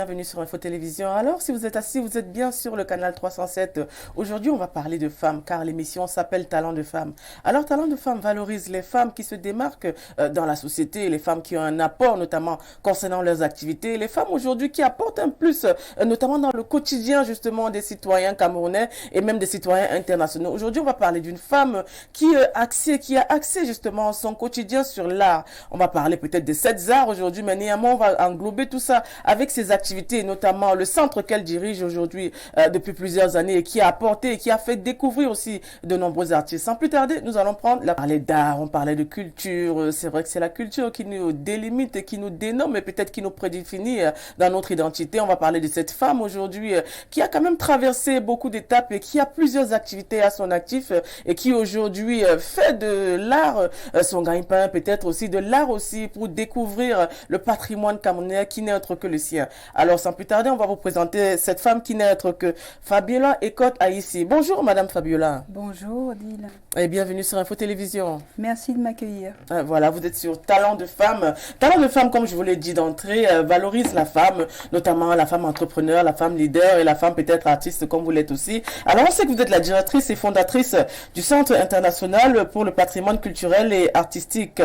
bienvenue sur Info Télévision. Alors, si vous êtes assis, vous êtes bien sur le canal 307. Aujourd'hui, on va parler de femmes, car l'émission s'appelle Talent de femmes. Alors, Talent de femmes valorise les femmes qui se démarquent dans la société, les femmes qui ont un apport, notamment concernant leurs activités, les femmes aujourd'hui qui apportent un plus, notamment dans le quotidien, justement, des citoyens camerounais et même des citoyens internationaux. Aujourd'hui, on va parler d'une femme qui a axé justement son quotidien sur l'art. On va parler peut-être des 7 arts aujourd'hui, mais néanmoins, on va englober tout ça avec ses activités, notamment le centre qu'elle dirige aujourd'hui depuis plusieurs années et qui a apporté et qui a fait découvrir aussi de nombreux artistes. Sans plus tarder, nous allons parler d'art, on parlait de culture. C'est vrai que c'est la culture qui nous délimite et qui nous dénomme et peut-être qui nous prédéfinit dans notre identité. On va parler de cette femme aujourd'hui qui a quand même traversé beaucoup d'étapes et qui a plusieurs activités à son actif et qui aujourd'hui fait de l'art son gagne-pain, peut-être aussi de l'art aussi pour découvrir le patrimoine camerounais qui n'est autre que le sien. Alors sans plus tarder, on va vous présenter cette femme qui n'est autre que Fabiola Ekot Aïssi. Bonjour Madame Fabiola. Bonjour Odile. Et bienvenue sur Info Télévision. Merci de m'accueillir. Voilà, vous êtes sur Talent de femmes. Talent de femmes, comme je vous l'ai dit d'entrée, valorise la femme, notamment la femme entrepreneur, la femme leader et la femme peut-être artiste comme vous l'êtes aussi. Alors on sait que vous êtes la directrice et fondatrice du Centre international pour le patrimoine culturel et artistique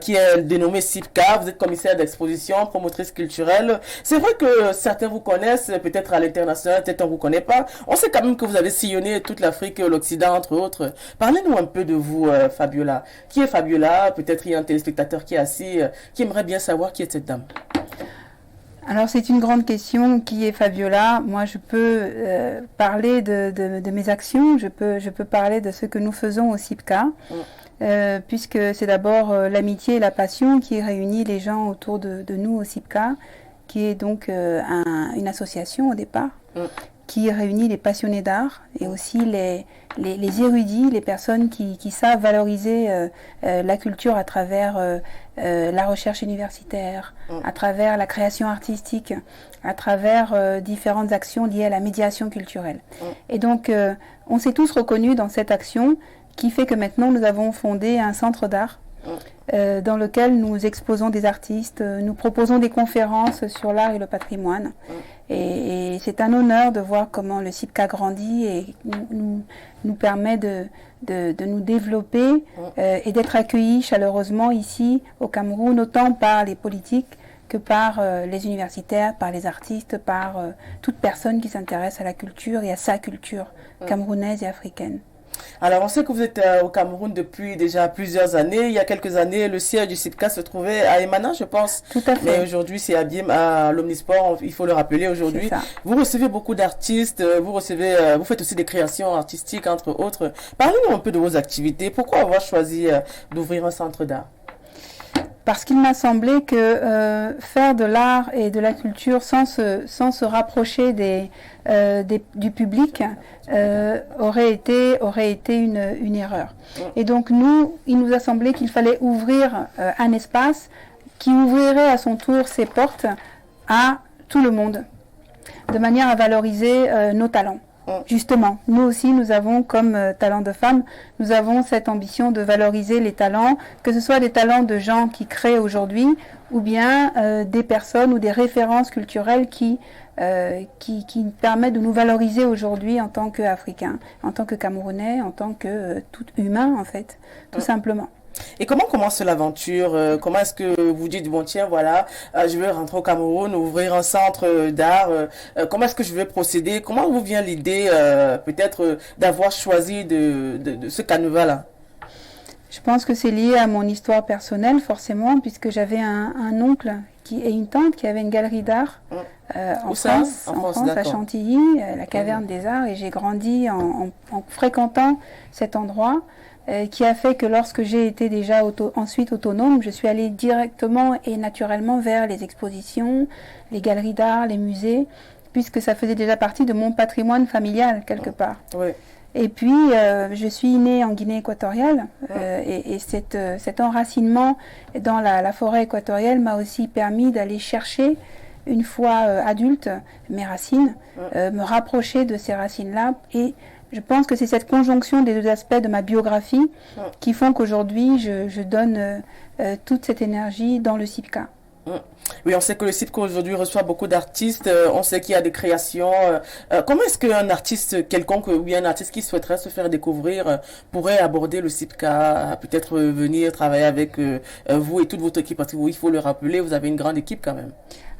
qui est dénommé CIPCA. Vous êtes commissaire d'exposition, promotrice culturelle. C'est vrai que certains vous connaissent, peut-être à l'international, peut-être on ne vous connaît pas. On sait quand même que vous avez sillonné toute l'Afrique et l'Occident, entre autres. Parlez-nous un peu de vous, Fabiola. Qui est Fabiola? Peut-être il y a un téléspectateur qui est assis, qui aimerait bien savoir qui est cette dame. Alors c'est une grande question, qui est Fabiola? Moi je peux parler de mes actions, je peux parler de ce que nous faisons au CIPCA, puisque c'est d'abord l'amitié et la passion qui réunit les gens autour de nous au CIPCA, qui est donc une association au départ, qui réunit les passionnés d'art et aussi les érudits, les personnes qui savent valoriser la culture à travers la recherche universitaire, à travers la création artistique, à travers différentes actions liées à la médiation culturelle. Et donc, on s'est tous reconnus dans cette action qui fait que maintenant nous avons fondé un centre d'art dans lequel nous exposons des artistes, nous proposons des conférences sur l'art et le patrimoine. Et c'est un honneur de voir comment le CIPCA grandit et nous permet de nous développer et d'être accueillis chaleureusement ici au Cameroun, autant par les politiques que par les universitaires, par les artistes, par toute personne qui s'intéresse à la culture et à sa culture camerounaise et africaine. Alors, on sait que vous êtes au Cameroun depuis déjà plusieurs années. Il y a quelques années, le siège du CIPCA se trouvait à Emana, je pense. Tout à fait. Mais aujourd'hui, c'est à l'Omnisport, il faut le rappeler aujourd'hui. Vous recevez beaucoup d'artistes, vous faites aussi des créations artistiques, entre autres. Parlez-nous un peu de vos activités. Pourquoi avoir choisi d'ouvrir un centre d'art? Parce qu'il m'a semblé que faire de l'art et de la culture sans se rapprocher du public aurait été une erreur. Et donc il nous a semblé qu'il fallait ouvrir un espace qui ouvrirait à son tour ses portes à tout le monde, de manière à valoriser nos talents. Justement, nous aussi, nous avons comme talent de femmes, nous avons cette ambition de valoriser les talents, que ce soit des talents de gens qui créent aujourd'hui, ou bien des personnes ou des références culturelles qui permettent de nous valoriser aujourd'hui en tant qu'Africains, en tant que Camerounais, en tant que tout humain en fait, tout simplement. Et comment commence l'aventure? Comment est-ce que vous dites, bon tiens, voilà, je vais rentrer au Cameroun, ouvrir un centre d'art. Comment est-ce que je vais procéder? Comment vous vient l'idée peut-être d'avoir choisi de ce canevas-là? Je pense que c'est lié à mon histoire personnelle, forcément, puisque j'avais un oncle et une tante qui avaient une galerie d'art en France, à Chantilly, la Caverne des Arts, et j'ai grandi en fréquentant cet endroit. Qui a fait que lorsque j'ai été déjà ensuite autonome, je suis allée directement et naturellement vers les expositions, les galeries d'art, les musées, puisque ça faisait déjà partie de mon patrimoine familial quelque part. Oui. Et puis, je suis née en Guinée équatoriale et cet enracinement dans la forêt équatoriale m'a aussi permis d'aller chercher, une fois adulte, mes racines, me rapprocher de ces racines-là. Et je pense que c'est cette conjonction des deux aspects de ma biographie qui font qu'aujourd'hui, je donne toute cette énergie dans le CIPCA. Mm. Oui, on sait que le CIPCA aujourd'hui reçoit beaucoup d'artistes, on sait qu'il y a des créations. Comment est-ce qu'un artiste quelconque ou bien un artiste qui souhaiterait se faire découvrir pourrait aborder le CIPCA, peut-être venir travailler avec vous et toute votre équipe? Parce que vous, il faut le rappeler, vous avez une grande équipe quand même.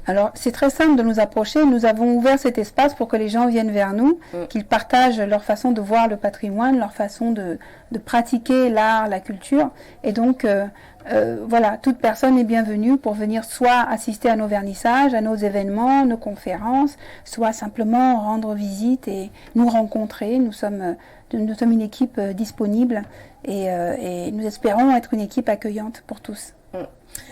Alors, c'est très simple de nous approcher. Nous avons ouvert cet espace pour que les gens viennent vers nous, qu'ils partagent leur façon de voir le patrimoine, leur façon de pratiquer l'art, la culture. Et donc, voilà, toute personne est bienvenue pour venir soit assister à nos vernissages, à nos événements, nos conférences, soit simplement rendre visite et nous rencontrer. Nous sommes une équipe disponible et nous espérons être une équipe accueillante pour tous.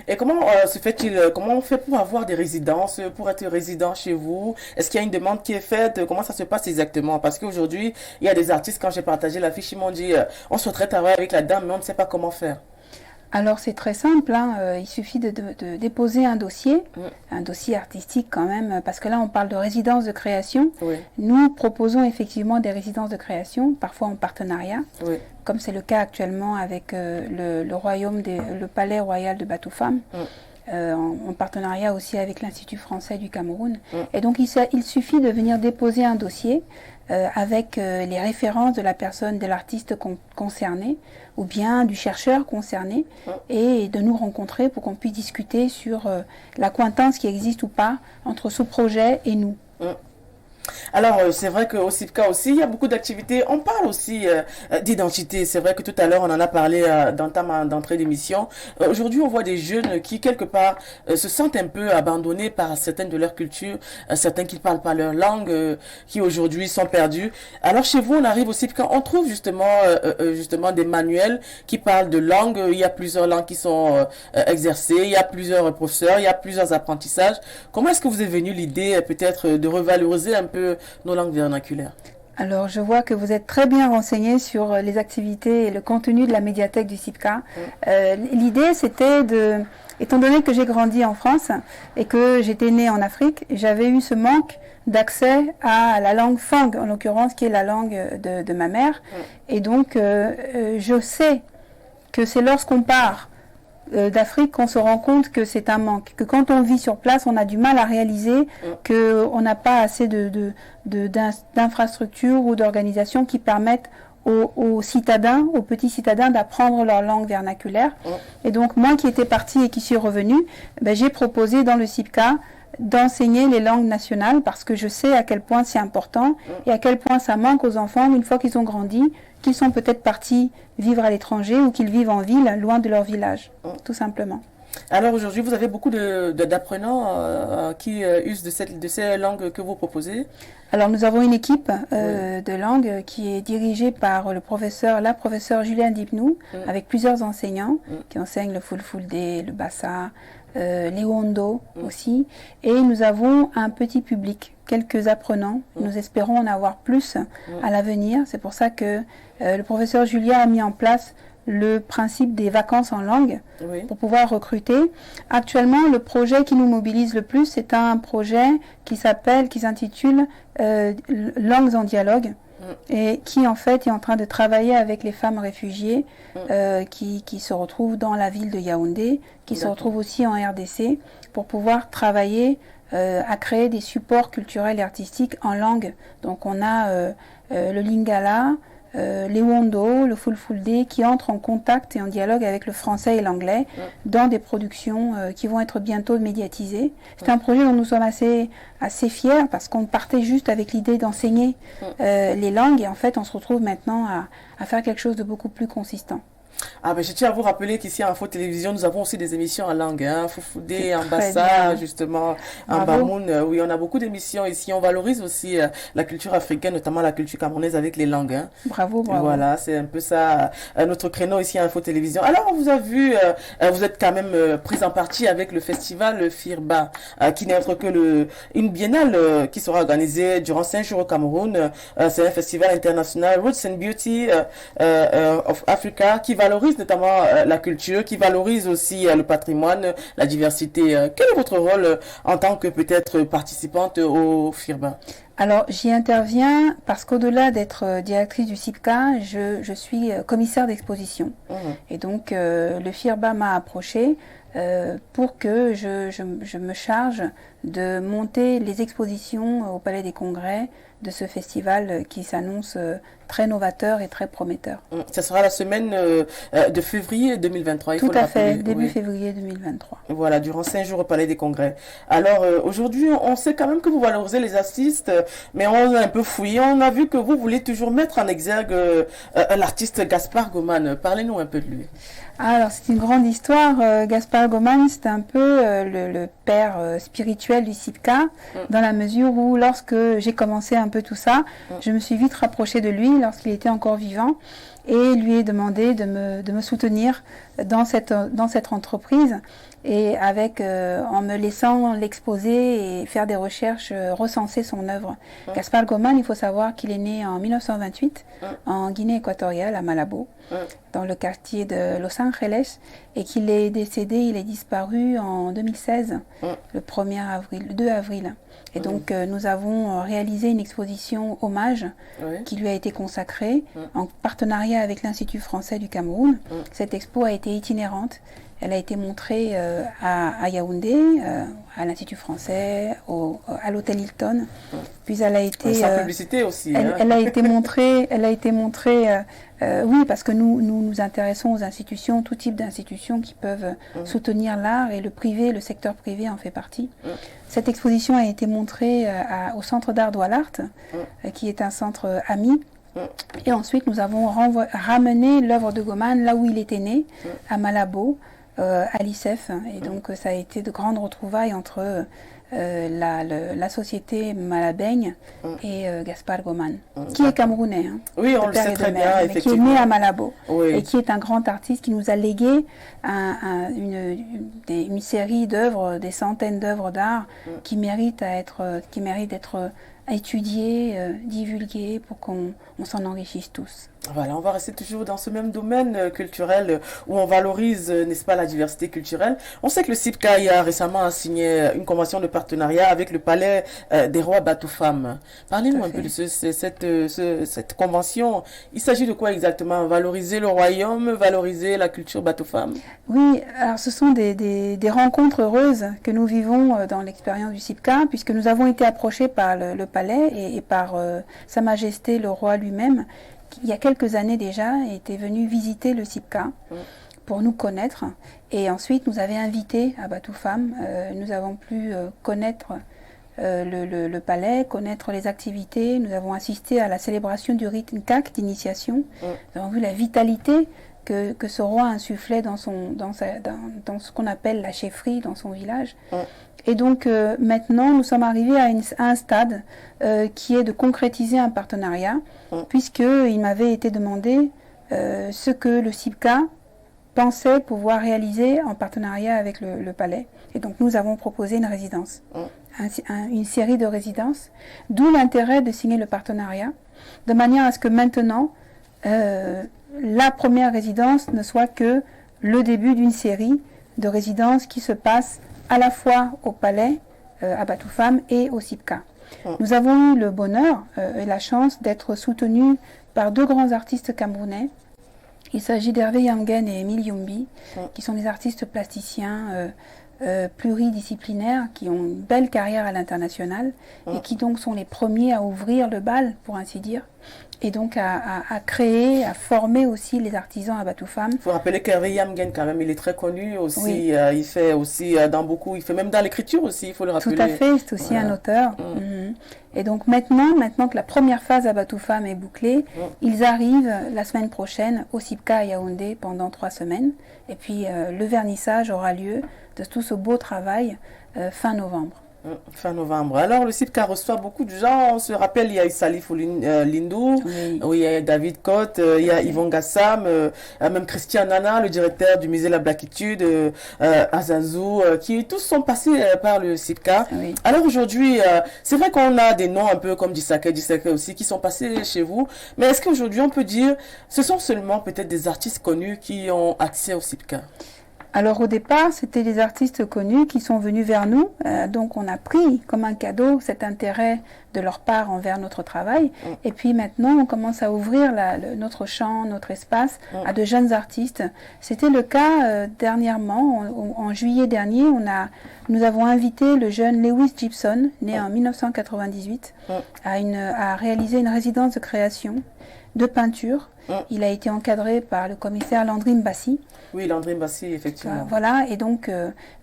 Et comment se fait-il, comment on fait pour avoir des résidences, pour être résident chez vous? Est-ce qu'il y a une demande qui est faite? Comment ça se passe exactement? Parce qu'aujourd'hui, il y a des artistes, quand j'ai partagé l'affiche, ils m'ont dit, on souhaiterait travailler avec la dame, mais on ne sait pas comment faire. Alors c'est très simple, hein. Il suffit de déposer un dossier artistique quand même, parce que là on parle de résidence de création. Oui. Nous proposons effectivement des résidences de création, parfois en partenariat, Oui. comme c'est le cas actuellement avec le Palais Royal de Batoufam. En partenariat aussi avec l'Institut français du Cameroun. Et donc il suffit de venir déposer un dossier avec les références de la personne, de l'artiste concerné, ou bien du chercheur concerné, et de nous rencontrer pour qu'on puisse discuter sur la coïncidence qui existe ou pas entre ce projet et nous. Alors, c'est vrai qu'au CIPCA aussi, il y a beaucoup d'activités. On parle aussi d'identité. C'est vrai que tout à l'heure, on en a parlé d'entrée d'émission. Aujourd'hui, on voit des jeunes qui, quelque part, se sentent un peu abandonnés par certaines de leurs cultures, certains qui ne parlent pas leur langue, qui aujourd'hui sont perdus. Alors, chez vous, on arrive au CIPCA, on trouve justement des manuels qui parlent de langues. Il y a plusieurs langues qui sont exercées, il y a plusieurs professeurs, il y a plusieurs apprentissages. Comment est-ce que vous est venue l'idée, peut-être, de revaloriser un peu nos langues vernaculaires? Alors, je vois que vous êtes très bien renseigné sur les activités et le contenu de la médiathèque du CIPCA. L'idée, c'était étant donné que j'ai grandi en France et que j'étais née en Afrique, j'avais eu ce manque d'accès à la langue Fang, en l'occurrence, qui est la langue de ma mère. Et donc, je sais que c'est lorsqu'on part d'Afrique qu'on se rend compte que c'est un manque, que quand on vit sur place, on a du mal à réaliser qu'on n'a pas assez d'infrastructures ou d'organisations qui permettent aux citadins, aux petits citadins d'apprendre leur langue vernaculaire. Et donc moi qui étais partie et qui suis revenue, j'ai proposé dans le CIPCA d'enseigner les langues nationales parce que je sais à quel point c'est important et à quel point ça manque aux enfants une fois qu'ils ont grandi, qu'ils sont peut-être partis vivre à l'étranger ou qu'ils vivent en ville, loin de leur village, tout simplement. Alors aujourd'hui, vous avez beaucoup d'apprenants qui usent de ces langues que vous proposez? Alors nous avons une équipe de langue qui est dirigée par la professeure Juliane Dipnou, avec plusieurs enseignants qui enseignent le Fulfulde, le Bassa, les Hondo aussi. Et nous avons un petit public, quelques apprenants. Nous espérons en avoir plus à l'avenir. C'est pour ça que le professeur Julien a mis en place le principe des vacances en langue pour pouvoir recruter. Actuellement, le projet qui nous mobilise le plus, c'est un projet qui s'intitule Langues en dialogue et qui en fait est en train de travailler avec les femmes réfugiées qui se retrouvent dans la ville de Yaoundé, qui se retrouvent aussi en RDC pour pouvoir travailler à créer des supports culturels et artistiques en langue. Donc on a le Lingala, les Wondo, le Fulfulde qui entrent en contact et en dialogue avec le français et l'anglais dans des productions qui vont être bientôt médiatisées. C'est un projet dont nous sommes assez fiers parce qu'on partait juste avec l'idée d'enseigner les langues et en fait on se retrouve maintenant à faire quelque chose de beaucoup plus consistant. Ah ben je tiens à vous rappeler qu'ici à Info Télévision, nous avons aussi des émissions en langue, hein, Fulfulde, en Bassa, justement, en Bamoun. Oui, on a beaucoup d'émissions ici. On valorise aussi la culture africaine, notamment la culture camerounaise avec les langues. Hein. Bravo. Voilà, c'est un peu ça, notre créneau ici à Info Télévision. Alors, on vous a vu, vous êtes quand même prise en partie avec le festival FIRBA, qui n'est autre que une biennale qui sera organisée durant 5 jours au Cameroun. C'est un festival international, Roots and Beauty of Africa, qui valorise notamment la culture, qui valorise aussi le patrimoine, la diversité. Quel est votre rôle en tant que peut-être participante au FIRBA? Alors, j'y interviens parce qu'au-delà d'être directrice du CIPCA, je suis commissaire d'exposition. Et donc, le FIRBA m'a approché pour que je me charge de monter les expositions au Palais des Congrès de ce festival qui s'annonce très novateur et très prometteur. Ce sera la semaine de février 2023. Tout à fait, début février 2023. Voilà, durant 5 jours au Palais des Congrès. Alors, aujourd'hui, on sait quand même que vous valorisez les artistes, mais on a un peu fouillé. On a vu que vous voulez toujours mettre en exergue l'artiste Gaspard Goman. Parlez-nous un peu de lui. Alors, c'est une grande histoire. Gaspard Goman, c'est un peu le père spirituel du CIPCA, dans la mesure où, lorsque j'ai commencé un peu tout ça, je me suis vite rapprochée de lui lorsqu'il était encore vivant et lui ai demandé de me soutenir dans cette entreprise et en me laissant l'exposer et faire des recherches, recenser son œuvre. Gaspard Goman, il faut savoir qu'il est né en 1928 en Guinée équatoriale, à Malabo, dans le quartier de Los Angeles, et qu'il est décédé, il est disparu en 2016, le 2 avril. Et donc, nous avons réalisé une exposition hommage qui lui a été consacrée en partenariat avec l'Institut français du Cameroun. Cette expo a été itinérante. Elle a été montrée à Yaoundé, à l'Institut français, à l'hôtel Hilton. Puis elle a été... Sans publicité aussi. Elle a été montrée... oui, parce que nous nous intéressons aux institutions, tout type d'institutions qui peuvent soutenir l'art, et le privé, le secteur privé en fait partie. Cette exposition a été montrée au Centre d'art Doualart, qui est un centre ami. Et ensuite, nous avons ramené l'œuvre de Goman là où il était né, à Malabo, à l'ICEF. Et donc, ça a été de grandes retrouvailles entre la société malabaigne et Gaspard Goman, qui est camerounais. Oui, on le sait très bien, mais qui est né à Malabo et qui est un grand artiste qui nous a légué une série d'œuvres, des centaines d'œuvres d'art qui méritent d'être étudiées, divulguées pour qu'on s'en enrichisse tous. Voilà, on va rester toujours dans ce même domaine culturel où on valorise, n'est-ce pas, la diversité culturelle. On sait que le CIPCA a récemment signé une convention de partenariat avec le Palais des Rois Batoufam. Parlez-nous un peu de cette convention. Il s'agit de quoi exactement? Valoriser le royaume, valoriser la culture Batoufam? Oui, alors ce sont des rencontres heureuses que nous vivons dans l'expérience du CIPCA, puisque nous avons été approchés par le Palais et par Sa Majesté le Roi lui-même, il y a quelques années déjà, était venu visiter le CIPCA pour nous connaître. Et ensuite, nous avait invités à Batoufam. Nous avons pu connaître le palais, connaître les activités. Nous avons assisté à la célébration du rite Nkak d'initiation. Nous avons vu la vitalité que ce roi insufflait dans ce qu'on appelle la chefferie, dans son village. Et donc maintenant, nous sommes arrivés à un stade qui est de concrétiser un partenariat, puisqu'il m'avait été demandé ce que le CIPCA pensait pouvoir réaliser en partenariat avec le palais. Et donc nous avons proposé une résidence, une série de résidences, d'où l'intérêt de signer le partenariat, de manière à ce que maintenant, la première résidence ne soit que le début d'une série de résidences qui se passent à la fois au palais, à Batoufam, et au CIPCA. Nous avons eu le bonheur et la chance d'être soutenus par deux grands artistes camerounais. Il s'agit d'Hervé Yangen et Émile Youmbi, qui sont des artistes plasticiens pluridisciplinaires, qui ont une belle carrière à l'international, et qui donc sont les premiers à ouvrir le bal, pour ainsi dire, et donc à créer, à former aussi les artisans à Batoufam. Il faut rappeler qu'Hervé Yangen, quand même, il est très connu aussi. Oui. Il fait aussi il fait même dans l'écriture aussi, il faut le rappeler. Tout à fait, c'est aussi un auteur. Et donc maintenant que la première phase à Batoufam est bouclée, ils arrivent la semaine prochaine au CIPCA à Yaoundé pendant 3 semaines. Et puis le vernissage aura lieu de tout ce beau travail fin novembre. Fin novembre. Alors, le CIPCA reçoit beaucoup de gens. On se rappelle, il y a eu Salif Lindou, il y a David Cotte, il y a Yvon Gassam, même Christian Nana, le directeur du musée La Blackitude, Azazou, qui tous sont passés par le CIPCA. Alors aujourd'hui, c'est vrai qu'on a des noms un peu comme Disake aussi, qui sont passés chez vous. Mais est-ce qu'aujourd'hui, on peut dire, ce sont seulement peut-être des artistes connus qui ont accès au CIPCA? Alors au départ, c'était des artistes connus qui sont venus vers nous, donc on a pris comme un cadeau cet intérêt de leur part envers notre travail, et puis maintenant on commence à ouvrir notre champ, notre espace à de jeunes artistes. C'était le cas dernièrement, en juillet dernier, nous avons invité le jeune Lewis Gibson, né en 1998, à réaliser une résidence de création de peinture. Il a été encadré par le commissaire Landry Mbassi. Oui, Landry Mbassi, effectivement. Voilà, et donc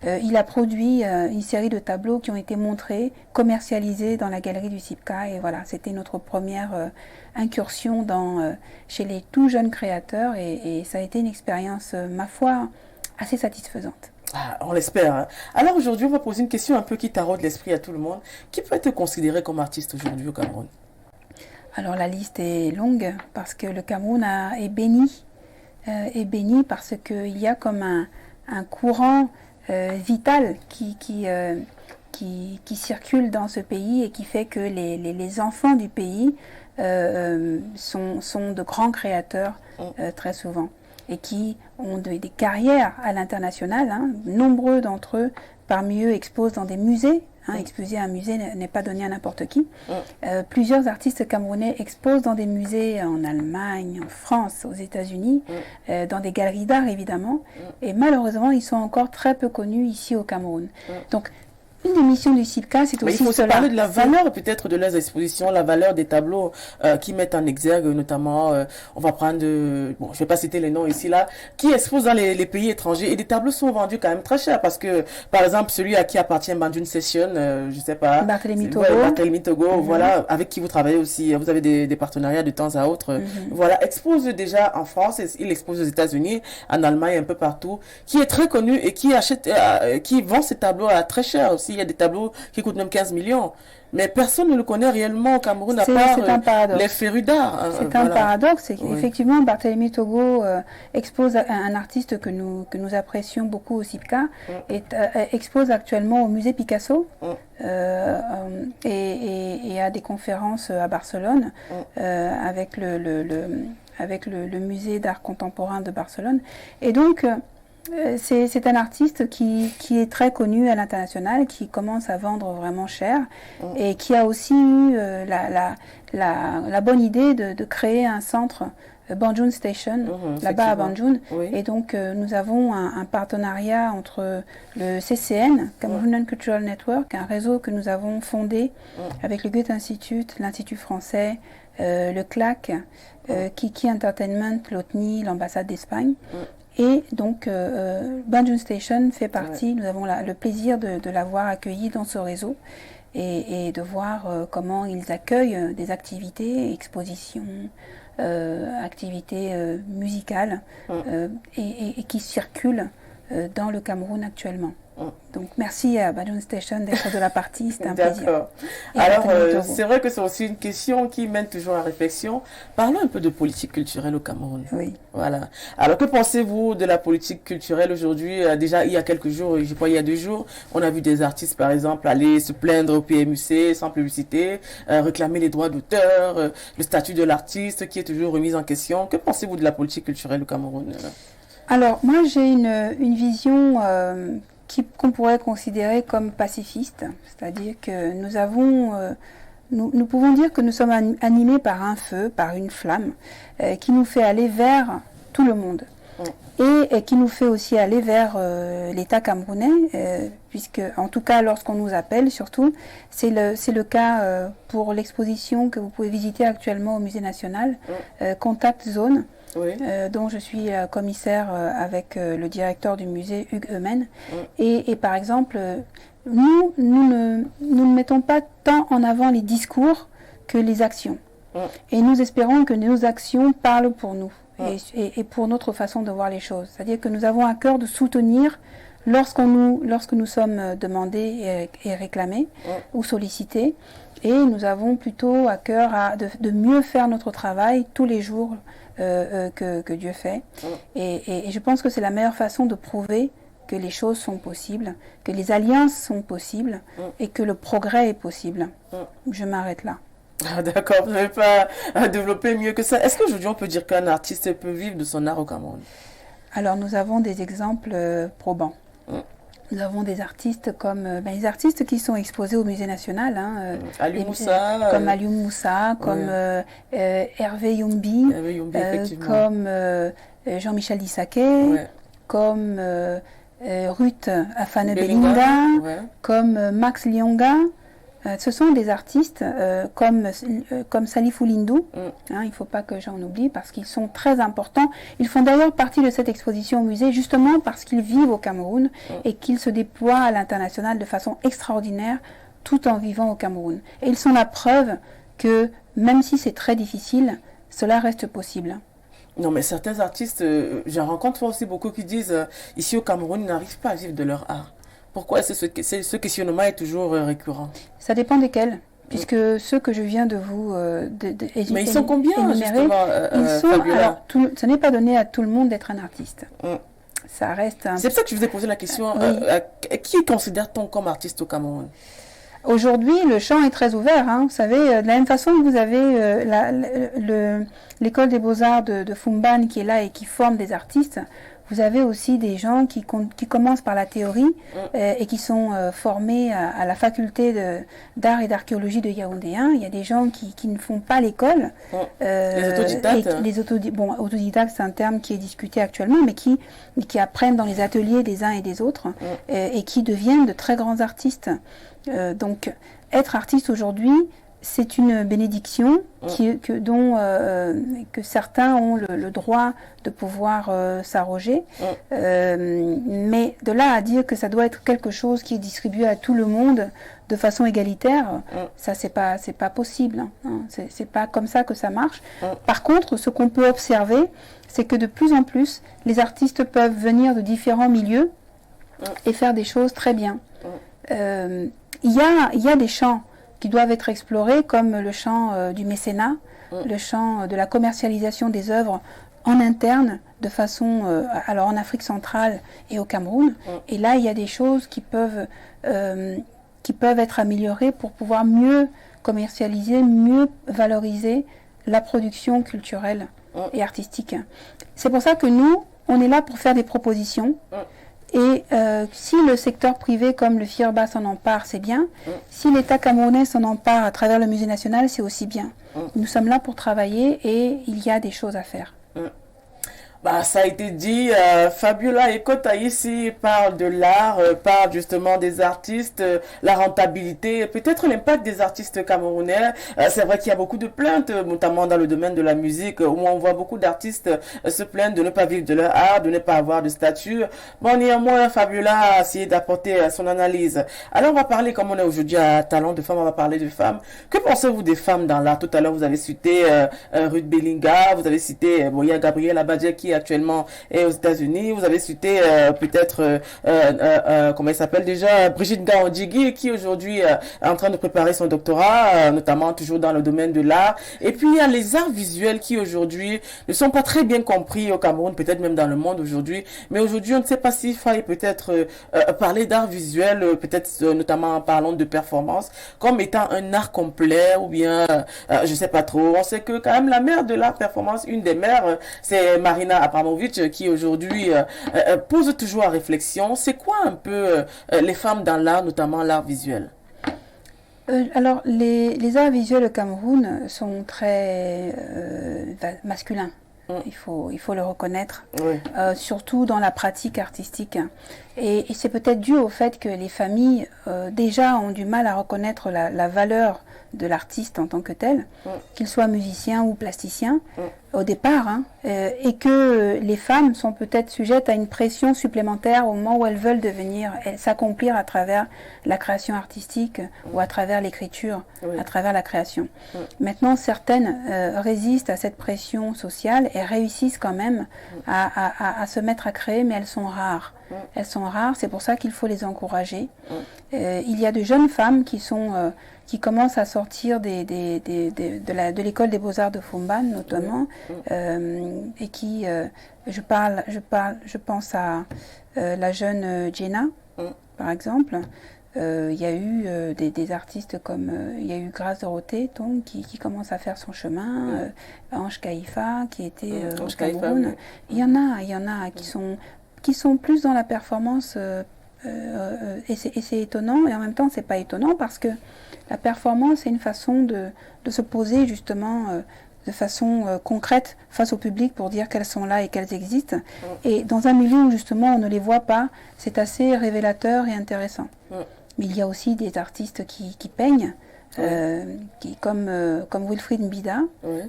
il a produit une série de tableaux qui ont été montrés, commercialisés dans la galerie du CIPCA. Et voilà, c'était notre première incursion chez les tout jeunes créateurs. Et ça a été une expérience, ma foi, assez satisfaisante. Ah, on l'espère. Hein. Alors aujourd'hui, on va poser une question un peu qui taraude l'esprit à tout le monde. Qui peut être considéré comme artiste aujourd'hui au Cameroun? Alors la liste est longue parce que le Cameroun est béni parce qu'il y a comme un courant vital qui circule dans ce pays et qui fait que les enfants du pays sont de grands créateurs très souvent et qui ont des carrières à l'international. Hein. Nombreux d'entre eux, parmi eux, exposent dans des musées. Exposer à un musée n'est pas donné à n'importe qui. Plusieurs artistes camerounais exposent dans des musées en Allemagne, en France, aux États-Unis, dans des galeries d'art évidemment. Et malheureusement, ils sont encore très peu connus ici au Cameroun. Donc, une des missions du CIPCA, c'est aussi il faut parler de la valeur peut-être de leurs expositions, la valeur des tableaux qui mettent en exergue, notamment, on va prendre, bon, je vais pas citer les noms ici là, qui exposent dans les pays étrangers et des tableaux sont vendus quand même très cher parce que, par exemple, celui à qui appartient Banjun Session, je sais pas, Barthélemy Togo, Barthélemy Togo, voilà, avec qui vous travaillez aussi, vous avez des partenariats de temps à autre, voilà, expose déjà en France, il expose aux États-Unis, en Allemagne, un peu partout, qui est très connu et qui achète, qui vend ces tableaux à très cher aussi. Il y a des tableaux qui coûtent même 15 millions. Mais personne ne le connaît réellement au Cameroun à part les férus d'art. C'est un paradoxe. C'est qu'effectivement, Barthélemy Togo expose un artiste que nous apprécions beaucoup au CIPCA, expose actuellement au musée Picasso et à des conférences à Barcelone avec le musée d'art contemporain de Barcelone. Et donc, c'est un artiste qui est très connu à l'international, qui commence à vendre vraiment cher et qui a aussi eu la bonne idée de créer un centre Banjun Station, là-bas à Banjun. Et donc, nous avons un partenariat entre le CCN, Cameroonian Cultural Network, un réseau que nous avons fondé avec le Goethe Institute, l'Institut français, le CLAC, Kiki Entertainment, l'OTNI, l'ambassade d'Espagne. Et donc, Banjun Station fait partie, nous avons le plaisir de l'avoir accueilli dans ce réseau et de voir comment ils accueillent des activités, expositions, activités musicales et qui circulent dans le Cameroun actuellement. Donc merci à Banjun Station d'être de la partie, c'était un plaisir. D'accord. Alors c'est vrai que c'est aussi une question qui mène toujours à réflexion. Parlons un peu de politique culturelle au Cameroun. Oui. Voilà. Alors que pensez-vous de la politique culturelle aujourd'hui? Déjà il y a quelques jours, je crois il y a 2 jours, on a vu des artistes par exemple aller se plaindre au PMUC sans publicité, réclamer les droits d'auteur, le statut de l'artiste qui est toujours remis en question. Que pensez-vous de la politique culturelle au Cameroun? Alors moi j'ai une vision qu'on pourrait considérer comme pacifiste, c'est-à-dire que nous pouvons dire que nous sommes animés par un feu, par une flamme, qui nous fait aller vers tout le monde. Et qui nous fait aussi aller vers l'État camerounais, puisque, en tout cas, lorsqu'on nous appelle, surtout, c'est le cas pour l'exposition que vous pouvez visiter actuellement au Musée national, Contact Zone, dont je suis commissaire avec le directeur du musée, Hugues Eumen. Et par exemple, nous ne mettons pas tant en avant les discours que les actions. Et nous espérons que nos actions parlent pour nous. Et pour notre façon de voir les choses. C'est-à-dire que nous avons à cœur de soutenir lorsque nous sommes demandés et réclamés ou sollicités. Et nous avons plutôt à cœur de mieux faire notre travail tous les jours que Dieu fait. Et je pense que c'est la meilleure façon de prouver que les choses sont possibles, que les alliances sont possibles et que le progrès est possible. Je m'arrête là. Ah, d'accord, vous n'avez pas à développer mieux que ça. Est-ce qu'aujourd'hui on peut dire qu'un artiste peut vivre de son art au Cameroun? Alors nous avons des exemples probants. Nous avons des artistes comme les artistes qui sont exposés au Musée national, hein, Aliou Moussa, comme Aliou Moussa, comme Hervé Youmbi, comme Jean-Michel Dissaquet, comme Ruth Afane Belinda, comme Max Lyonga. Ce sont des artistes comme Salifou Lindou, il ne faut pas que j'en oublie parce qu'ils sont très importants. Ils font d'ailleurs partie de cette exposition au musée justement parce qu'ils vivent au Cameroun et qu'ils se déploient à l'international de façon extraordinaire tout en vivant au Cameroun. Et ils sont la preuve que même si c'est très difficile, cela reste possible. Non, mais certains artistes, j'en rencontre aussi beaucoup qui disent ici au Cameroun, ils n'arrivent pas à vivre de leur art. Pourquoi ce questionnement est toujours récurrent? Ça dépend desquels, puisque ceux que je viens de vous mais ils sont combien, justement, alors, ce n'est pas donné à tout le monde d'être un artiste. Ça reste C'est pour ça que je vous ai posé la question. Qui considère-t-on comme artiste au Cameroun? Aujourd'hui, le champ est très ouvert. Vous savez, de la même façon que vous avez l'école des beaux-arts de Fumban qui est là et qui forme des artistes, vous avez aussi des gens qui commencent par la théorie et qui sont formés à la faculté d'art et d'archéologie de Yaoundé 1. Il y a des gens qui ne font pas l'école. Les autodidactes. Autodidactes, c'est un terme qui est discuté actuellement, mais qui apprennent dans les ateliers des uns et des autres et qui deviennent de très grands artistes. Donc, être artiste aujourd'hui, c'est une bénédiction que certains ont le droit de pouvoir s'arroger. Mais de là à dire que ça doit être quelque chose qui est distribué à tout le monde de façon égalitaire, ça c'est pas possible. C'est pas comme ça que ça marche. Par contre, ce qu'on peut observer, c'est que de plus en plus, les artistes peuvent venir de différents milieux et faire des choses très bien. Il y a des champs qui doivent être explorés, comme le champ du mécénat, le champ de la commercialisation des œuvres en interne, de façon, alors en Afrique centrale et au Cameroun. Et là, il y a des choses qui peuvent être améliorées pour pouvoir mieux commercialiser, mieux valoriser la production culturelle et artistique. C'est pour ça que nous, on est là pour faire des propositions. Et si le secteur privé comme le FIRBA s'en empare, c'est bien. Si l'État camerounais s'en empare à travers le Musée national, c'est aussi bien. Nous sommes là pour travailler et il y a des choses à faire. Ça a été dit, Fabiola Ekota ici parle de l'art, parle justement des artistes, la rentabilité, peut-être l'impact des artistes camerounais. C'est vrai qu'il y a beaucoup de plaintes, notamment dans le domaine de la musique, où on voit beaucoup d'artistes se plaindre de ne pas vivre de leur art, de ne pas avoir de statut. Bon, néanmoins, Fabiola a essayé d'apporter son analyse. Alors, on va parler, comme on est aujourd'hui à Talent de femmes, on va parler de femmes. Que pensez-vous des femmes dans l'art? Tout à l'heure, vous avez cité Ruth Belinga, vous avez cité il y a Gabriela Badje qui actuellement est aux États-Unis. Vous avez cité peut-être comment il s'appelle déjà, Brigitte Gaondjigui, qui aujourd'hui est en train de préparer son doctorat, notamment toujours dans le domaine de l'art. Et puis il y a les arts visuels qui aujourd'hui ne sont pas très bien compris au Cameroun, peut-être même dans le monde aujourd'hui. Mais aujourd'hui, on ne sait pas s'il faille peut-être parler d'art visuel, peut-être notamment en parlant de performance, comme étant un art complet ou bien je sais pas trop. On sait que quand même la mère de la performance, une des mères, c'est Marina Abramovic, qui aujourd'hui pose toujours à réflexion. C'est quoi un peu les femmes dans l'art, notamment l'art visuel? Alors, les arts visuels au Cameroun sont très masculins. Il faut le reconnaître, surtout dans la pratique artistique. Et c'est peut-être dû au fait que les familles déjà ont du mal à reconnaître la valeur de l'artiste en tant que tel, qu'il soit musicien ou plasticien, au départ, et que les femmes sont peut-être sujettes à une pression supplémentaire au moment où elles veulent s'accomplir à travers la création artistique ou à travers l'écriture, à travers la création. Maintenant, certaines résistent à cette pression sociale et réussissent quand même à se mettre à créer, mais elles sont rares. Elles sont rares, c'est pour ça qu'il faut les encourager. Il y a de jeunes femmes qui commencent à sortir de l'école des beaux-arts de Fumban notamment, et qui, je pense à la jeune Jenna, par exemple, il y a eu des artistes comme il y a eu Grâce Dorothée donc, qui commence à faire son chemin, Ange Kaïfa qui était au Cameroun. Oui. Il y en a qui sont plus dans la performance et c'est étonnant et en même temps c'est pas étonnant parce que la performance c'est une façon de se poser justement de façon concrète face au public pour dire qu'elles sont là et qu'elles existent. Et dans un milieu où justement on ne les voit pas, c'est assez révélateur et intéressant. Mais il y a aussi des artistes qui peignent, comme Wilfried Mbida,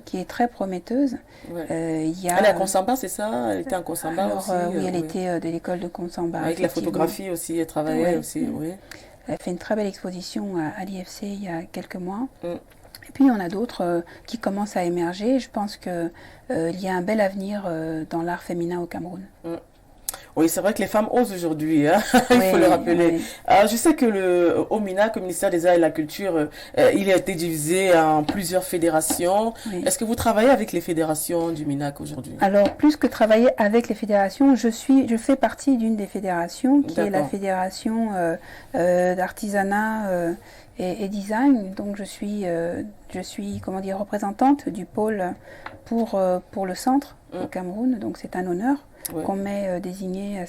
qui est très prometteuse. Elle est à Konsamba, c'est ça? Elle était à Konsamba alors, aussi? Oui, elle était de l'école de Konsamba. Avec la photographie aussi, elle travaillait aussi, oui. Elle a fait une très belle exposition à l'IFC il y a quelques mois. Et puis, il y en a d'autres qui commencent à émerger. Je pense qu'il y a un bel avenir dans l'art féminin au Cameroun. Oui, c'est vrai que les femmes osent aujourd'hui, hein. Il faut le rappeler. Oui. Alors, je sais que au MINAC, le ministère des Arts et de la Culture, il a été divisé en plusieurs fédérations. Oui. Est-ce que vous travaillez avec les fédérations du MINAC aujourd'hui? Alors, plus que travailler avec les fédérations, je fais partie d'une des fédérations, qui est la fédération d'artisanat et design. Donc, je suis comment dire, représentante du pôle pour le centre au Cameroun. Donc, c'est un honneur. Qu'on m'ait désigné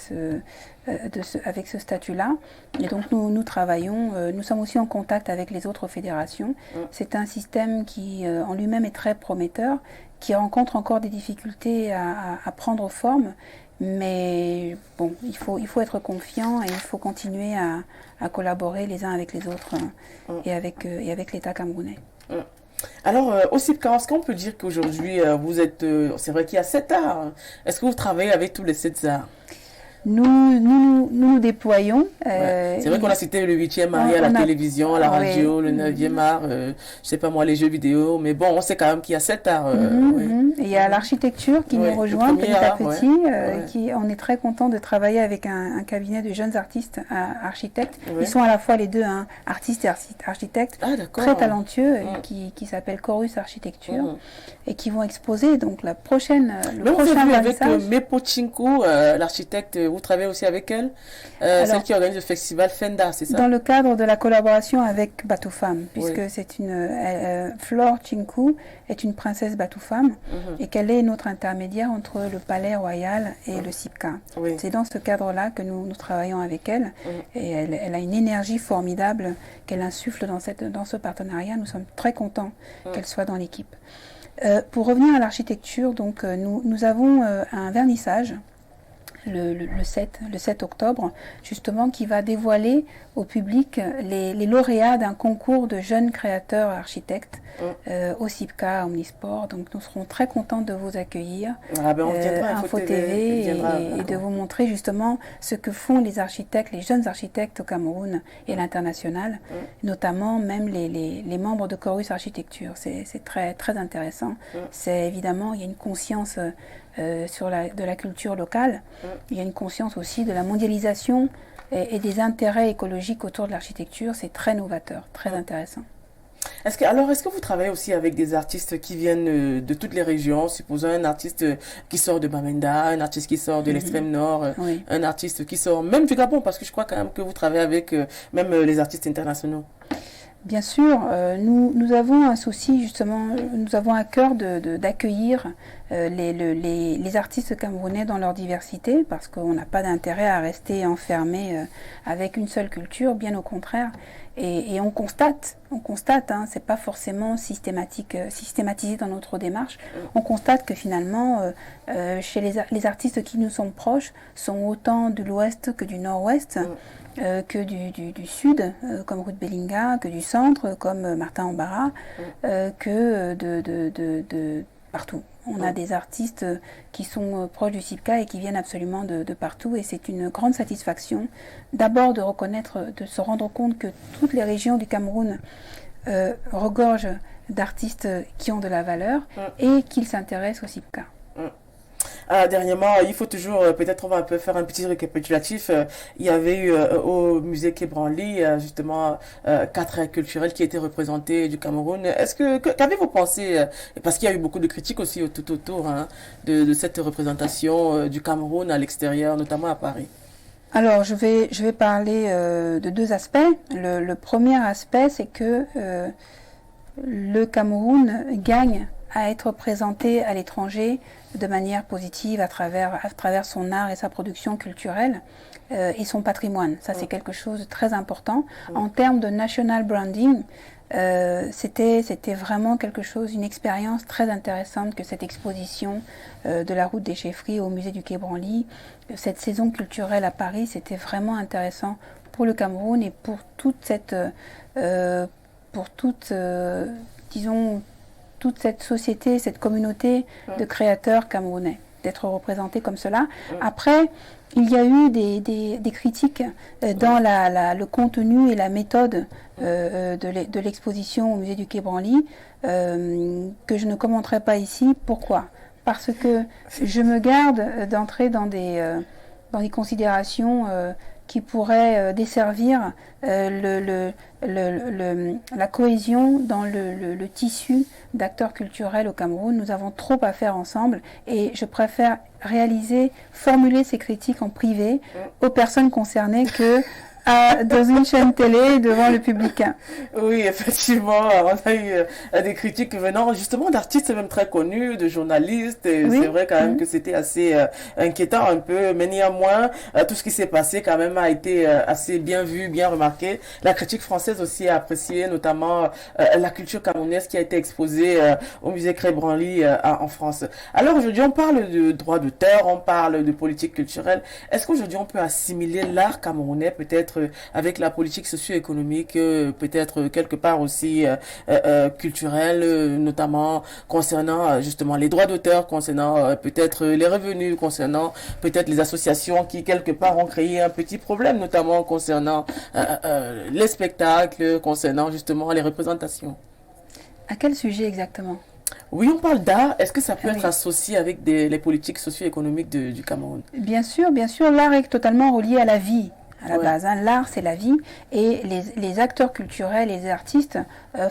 avec ce statut-là. Et donc nous travaillons, nous sommes aussi en contact avec les autres fédérations. C'est un système qui en lui-même est très prometteur, qui rencontre encore des difficultés à prendre forme, mais bon, il faut être confiant et il faut continuer à collaborer les uns avec les autres et avec l'État camerounais. Alors, au CIPCA, est-ce qu'on peut dire qu'aujourd'hui, vous êtes... c'est vrai qu'il y a 7 arts. Est-ce que vous travaillez avec tous les 7 arts? Nous déployons. C'est vrai qu'on a cité le 8e art à la télévision, à la radio, le 9e art, je sais pas moi, les jeux vidéo, mais bon, on sait quand même qu'il y a 7 arts. Et il y a l'architecture qui nous rejoint petit à petit. On est très content de travailler avec un cabinet de jeunes artistes architectes. Ils sont à la fois les deux, hein, artistes et architectes, très talentueux, qui s'appellent Chorus Architecture, et qui vont exposer donc le prochain avec Mepo Chinkou, l'architecte. Vous travaillez aussi avec elle, celle qui organise le festival Fenda, c'est ça? Dans le cadre de la collaboration avec Batoufam, puisque c'est Flore Chinkou est une princesse Batoufam et qu'elle est notre intermédiaire entre le Palais Royal et le CIPCA. C'est dans ce cadre-là que nous travaillons avec elle et elle a une énergie formidable qu'elle insuffle dans ce partenariat. Nous sommes très contents qu'elle soit dans l'équipe. Pour revenir à l'architecture, donc nous avons un vernissage le 7 octobre, justement, qui va dévoiler au public les lauréats d'un concours de jeunes créateurs architectes au CIPCA, Omnisport. Donc nous serons très contents de vous accueillir, Info TV, et de vous montrer justement ce que font les architectes, les jeunes architectes au Cameroun et à l'international, notamment même les membres de Chorus Architecture. C'est très, très intéressant. C'est évidemment, il y a une conscience de la culture locale. Il y a une conscience aussi de la mondialisation et des intérêts écologiques autour de l'architecture. C'est très novateur, très intéressant. Est-ce que vous travaillez aussi avec des artistes qui viennent de toutes les régions? Supposons un artiste qui sort de Bamenda, un artiste qui sort de l'extrême nord, un artiste qui sort même du Gabon, parce que je crois quand même que vous travaillez avec même les artistes internationaux. Bien sûr, nous avons un souci justement, nous avons à cœur d'accueillir les artistes camerounais dans leur diversité, parce qu'on n'a pas d'intérêt à rester enfermé avec une seule culture, bien au contraire. Et on constate, hein, c'est pas forcément systématisé dans notre démarche. On constate que finalement, chez les artistes qui nous sont proches, sont autant de l'ouest que du nord-ouest. Que du sud, comme Ruth Bellinga, que du centre, comme Martin Ambara, que de partout. On a des artistes qui sont proches du CIPCA et qui viennent absolument de partout, et c'est une grande satisfaction d'abord de reconnaître, de se rendre compte que toutes les régions du Cameroun regorgent d'artistes qui ont de la valeur et qu'ils s'intéressent au CIPCA. Dernièrement, il faut toujours, peut-être on va un peu faire un petit récapitulatif. Il y avait eu au musée Quai Branly, justement, 4 aires culturelles qui étaient représentées du Cameroun. Qu'avez-vous pensé, parce qu'il y a eu beaucoup de critiques aussi tout autour, hein, de cette représentation du Cameroun à l'extérieur, notamment à Paris? Alors, je vais parler de deux aspects. Le premier aspect, c'est que le Cameroun gagne à être présenté à l'étranger de manière positive à travers son art et sa production culturelle et son patrimoine. Ça, c'est quelque chose de très important. En termes de national branding, c'était vraiment quelque chose, une expérience très intéressante que cette exposition de la route des chefferies au musée du Quai Branly, cette saison culturelle à Paris, c'était vraiment intéressant pour le Cameroun et pour toute cette, disons, toute cette société, cette communauté de créateurs camerounais, d'être représentés comme cela. Après, il y a eu des critiques dans le contenu et la méthode de l'exposition au musée du Quai Branly que je ne commenterai pas ici. Pourquoi ? Parce que je me garde d'entrer dans des considérations qui pourraient desservir la cohésion dans le tissu d'acteurs culturels au Cameroun. Nous avons trop à faire ensemble et je préfère formuler ces critiques en privé aux personnes concernées que dans une chaîne télé devant le public. Oui, effectivement, on a eu des critiques venant justement d'artistes même très connus, de journalistes. Et oui. C'est vrai quand même que c'était assez inquiétant un peu, mais néanmoins, tout ce qui s'est passé quand même a été assez bien vu, bien remarqué. La critique française aussi a apprécié notamment la culture camerounaise qui a été exposée au musée Quai Branly en France. Alors aujourd'hui, on parle de droit d'auteur, on parle de politique culturelle. Est-ce qu'aujourd'hui, on peut assimiler l'art camerounais peut-être avec la politique socio-économique, peut-être quelque part aussi culturelle, notamment concernant justement les droits d'auteur, concernant peut-être les revenus, concernant peut-être les associations qui quelque part ont créé un petit problème, notamment concernant les spectacles, concernant justement les représentations. À quel sujet exactement ? Oui, on parle d'art. Est-ce que ça peut être associé avec les politiques socio-économiques du Cameroun ? Bien sûr, l'art est totalement relié à la vie. À la base, l'art c'est la vie et les acteurs culturels, les artistes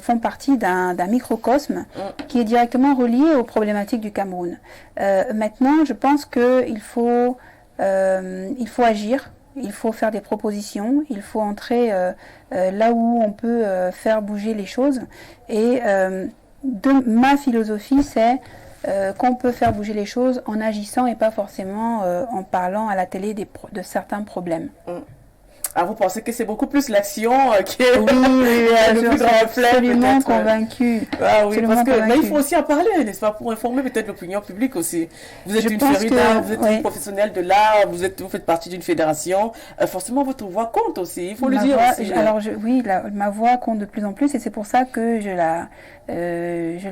font partie d'un microcosme qui est directement relié aux problématiques du Cameroun. Maintenant, je pense qu'il faut agir, il faut faire des propositions, il faut entrer là où on peut faire bouger les choses. Et ma philosophie, c'est qu'on peut faire bouger les choses en agissant et pas forcément en parlant à la télé de certains problèmes. Ah, vous pensez que c'est beaucoup plus l'action qui est le plus grand reflet, absolument convaincu. Ah oui, parce que mais il faut aussi en parler, n'est-ce pas, pour informer peut-être l'opinion publique aussi. Vous êtes une féru d'art, vous êtes une professionnelle de l'art, vous faites partie d'une fédération. Forcément, votre voix compte aussi. Il faut le dire aussi. Alors ma voix compte de plus en plus et c'est pour ça que je la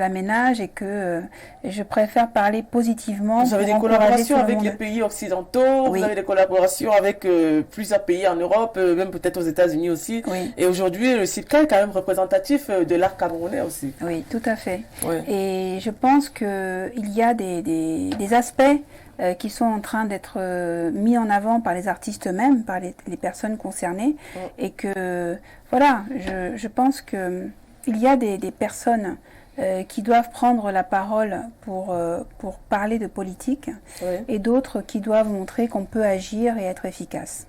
ménage et que je préfère parler positivement. Vous avez des collaborations avec les pays occidentaux, vous avez des collaborations avec plusieurs pays en Europe, même peut-être aux États-Unis aussi. Oui. Et aujourd'hui, le CIPCA est quand même représentatif de l'art camerounais aussi. Oui, tout à fait. Ouais. Et je pense qu'il y a des aspects qui sont en train d'être mis en avant par les artistes eux-mêmes, par les personnes concernées. Et que, voilà, je pense qu'il y a des personnes qui doivent prendre la parole pour parler de politique et d'autres qui doivent montrer qu'on peut agir et être efficace.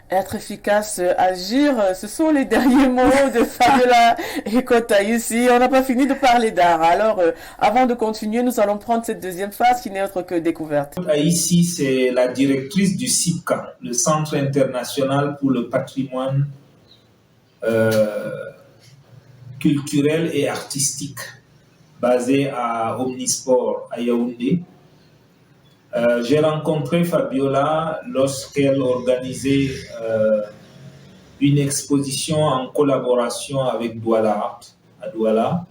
Être efficace, agir, ce sont les derniers mots de Fabiola Ekota ici. On n'a pas fini de parler d'art. Alors, avant de continuer, nous allons prendre cette deuxième phase qui n'est autre que découverte. Ici, c'est la directrice du CIPCA, le Centre international pour le patrimoine culturel et artistique, basé à Omnisport, à Yaoundé. J'ai rencontré Fabiola lorsqu'elle organisait une exposition en collaboration avec Douala Art à Douala.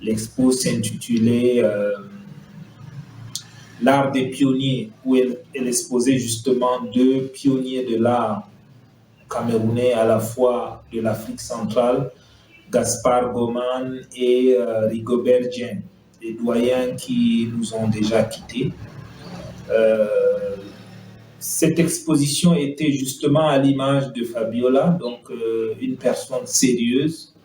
L'expo s'intitulait L'art des pionniers, où elle exposait justement deux pionniers de l'art camerounais à la fois de l'Afrique centrale, Gaspard Goman et Rigobert Dieng, des doyens qui nous ont déjà quittés. Cette exposition était justement à l'image de Fabiola, donc une personne sérieuse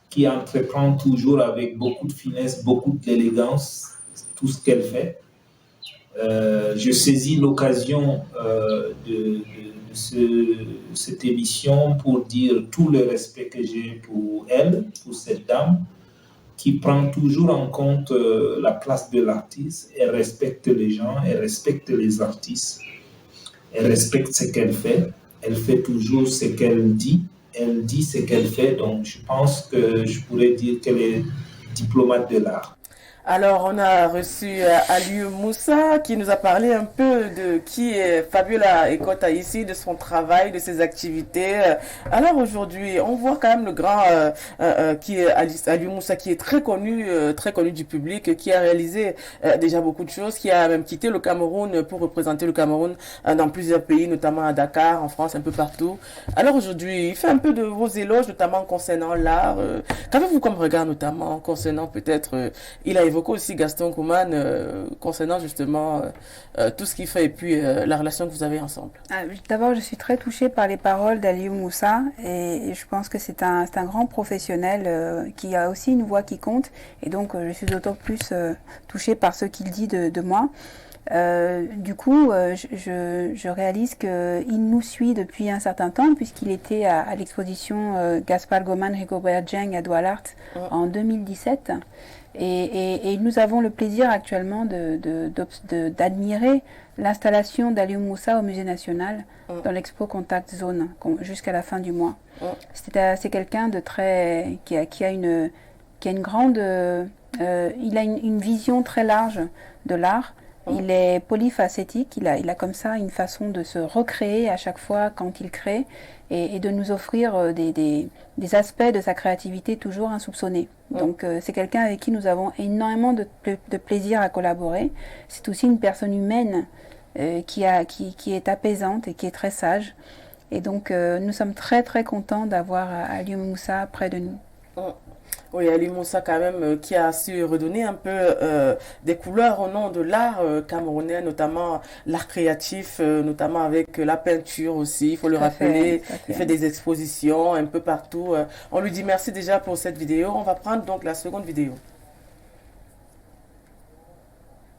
qui entreprend toujours avec beaucoup de finesse, beaucoup d'élégance tout ce qu'elle fait. Je saisis l'occasion de cette émission pour dire tout le respect que j'ai pour elle, pour cette dame, qui prend toujours en compte la place de l'artiste. Elle respecte les gens, elle respecte les artistes, elle respecte ce qu'elle fait. Elle fait toujours ce qu'elle dit, elle dit ce qu'elle fait. Donc, je pense que je pourrais dire qu'elle est diplomate de l'art. Alors, on a reçu Aliou Moussa qui nous a parlé un peu de qui est Fabiola Ekota ici, de son travail, de ses activités. Alors aujourd'hui, on voit quand même le grand qui est Aliou Moussa, qui est très connu du public, qui a réalisé déjà beaucoup de choses, qui a même quitté le Cameroun pour représenter le Cameroun dans plusieurs pays, notamment à Dakar, en France, un peu partout. Alors aujourd'hui, il fait un peu de vos éloges, notamment concernant l'art. Qu'avez-vous comme regard, notamment concernant peut-être, il a évoqué aussi Gaston Kouman concernant justement tout ce qu'il fait et puis la relation que vous avez ensemble. D'abord, je suis très touchée par les paroles d'Aliou Moussa et je pense que c'est un grand professionnel qui a aussi une voix qui compte et donc je suis d'autant plus touchée par ce qu'il dit de moi. Du coup, je réalise qu'il nous suit depuis un certain temps puisqu'il était à l'exposition Gaspar Goman Rigobert Dieng à Douala en 2017. Et nous avons le plaisir actuellement d'admirer l'installation d'Aliou Moussa au Musée National dans l'expo Contact Zone jusqu'à la fin du mois. C'est quelqu'un de très qui a une grande il a une vision très large de l'art. Il est polyfacétique, il a comme ça une façon de se recréer à chaque fois quand il crée et de nous offrir des aspects de sa créativité toujours insoupçonnés. Donc c'est quelqu'un avec qui nous avons énormément de plaisir à collaborer. C'est aussi une personne humaine qui est apaisante et qui est très sage. Et donc nous sommes très très contents d'avoir Aliou Moussa près de nous. Oui, Aliou Moussa quand même qui a su redonner un peu des couleurs au nom de l'art camerounais, notamment l'art créatif, notamment avec la peinture aussi, il faut le rappeler. Il fait des expositions un peu partout. On lui dit merci déjà pour cette vidéo. On va prendre donc la seconde vidéo.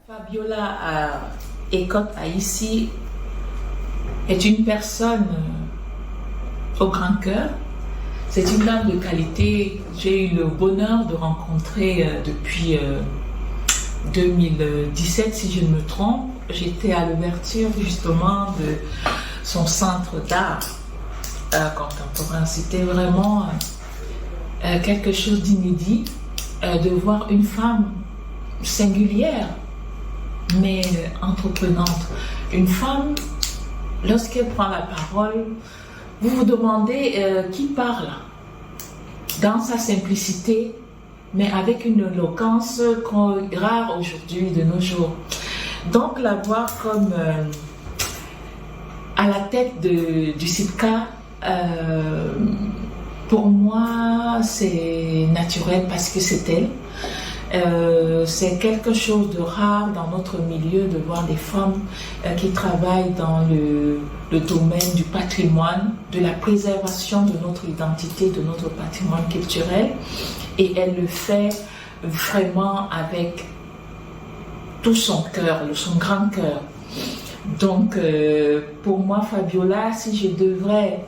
Fabiola Ekota ici est une personne au grand cœur. C'est une dame de qualité. J'ai eu le bonheur de rencontrer depuis 2017, si je ne me trompe. J'étais à l'ouverture justement de son centre d'art contemporain. C'était vraiment quelque chose d'inédit de voir une femme singulière, mais entreprenante. Une femme, lorsqu'elle prend la parole, vous vous demandez qui parle dans sa simplicité, mais avec une éloquence rare aujourd'hui de nos jours. Donc la voir comme à la tête du CIPCA, pour moi c'est naturel parce que c'est elle. C'est quelque chose de rare dans notre milieu de voir des femmes qui travaillent dans le domaine du patrimoine, de la préservation de notre identité, de notre patrimoine culturel. Et elle le fait vraiment avec tout son cœur, son grand cœur. Donc, pour moi, Fabiola, si je devrais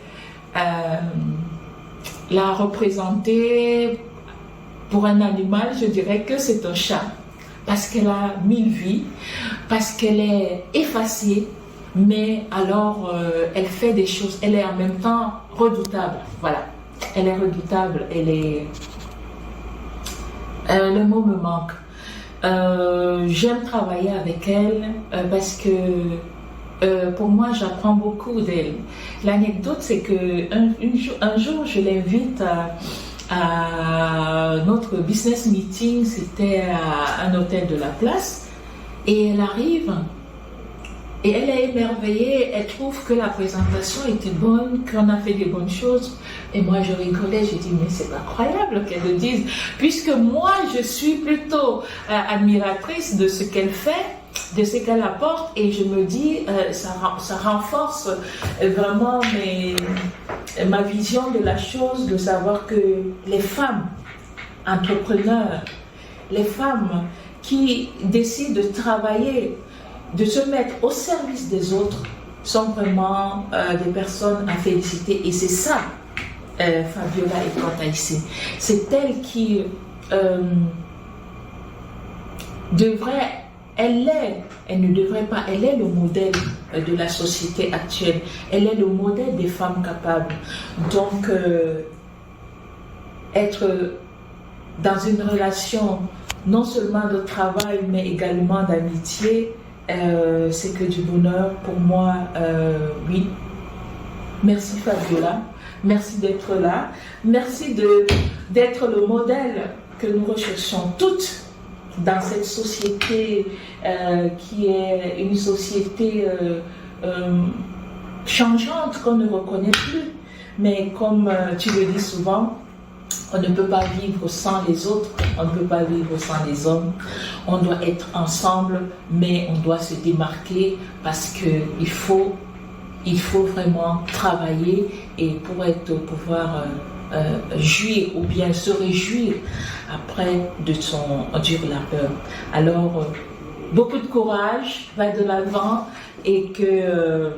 la représenter pour un animal, je dirais que c'est un chat, parce qu'elle a 1000 vies, parce qu'elle est effacée, mais alors elle fait des choses, elle est en même temps redoutable, voilà, elle est redoutable, elle est... le mot me manque. J'aime travailler avec elle parce que pour moi, j'apprends beaucoup d'elle. L'anecdote, c'est que un jour, je l'invite à notre business meeting, c'était à un hôtel de la place, et elle arrive et elle est émerveillée, elle trouve que la présentation était bonne, qu'on a fait des bonnes choses, et moi je rigolais, j'ai dit mais c'est pas croyable qu'elle le dise, puisque moi je suis plutôt admiratrice de ce qu'elle fait, de ce qu'elle apporte, et je me dis ça renforce vraiment ma vision de la chose, de savoir que les femmes entrepreneurs, les femmes qui décident de travailler, de se mettre au service des autres, sont vraiment des personnes à féliciter. Et c'est ça, Fabiola Ekota-Issé. C'est elle qui devrait, elle ne devrait pas, elle est le modèle de la société actuelle. Elle est le modèle des femmes capables. Donc, être dans une relation non seulement de travail, mais également d'amitié, c'est que du bonheur pour moi, oui. Merci Fabiola, merci d'être là, merci d'être le modèle que nous recherchons toutes dans cette société qui est une société changeante qu'on ne reconnaît plus. Mais comme tu le dis souvent, on ne peut pas vivre sans les autres, on ne peut pas vivre sans les hommes. On doit être ensemble, mais on doit se démarquer parce qu'il faut vraiment travailler et pouvoir jouir ou bien se réjouir après de son dur labeur. Alors, beaucoup de courage, va de l'avant et que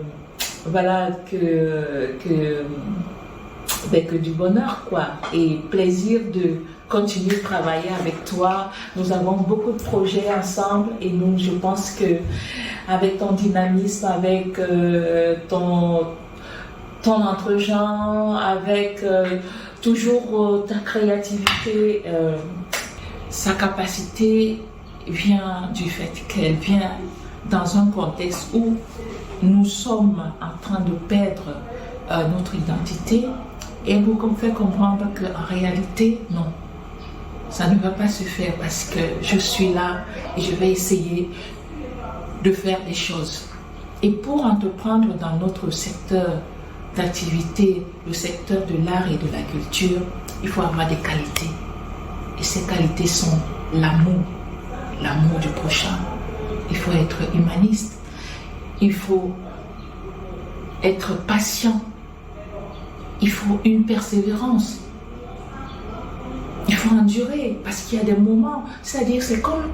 du bonheur, quoi, et plaisir de continuer de travailler avec toi. Nous avons beaucoup de projets ensemble et nous, je pense que avec ton dynamisme, avec ton entre-gens, avec toujours ta créativité, sa capacité vient du fait qu'elle vient dans un contexte où nous sommes en train de perdre notre identité. Et vous fait comprendre qu'en réalité, non, ça ne va pas se faire parce que je suis là et je vais essayer de faire des choses. Et pour entreprendre dans notre secteur d'activité, le secteur de l'art et de la culture, il faut avoir des qualités. Et ces qualités sont l'amour du prochain. Il faut être humaniste, il faut être patient. Il faut une persévérance. Il faut endurer parce qu'il y a des moments, c'est-à-dire c'est comme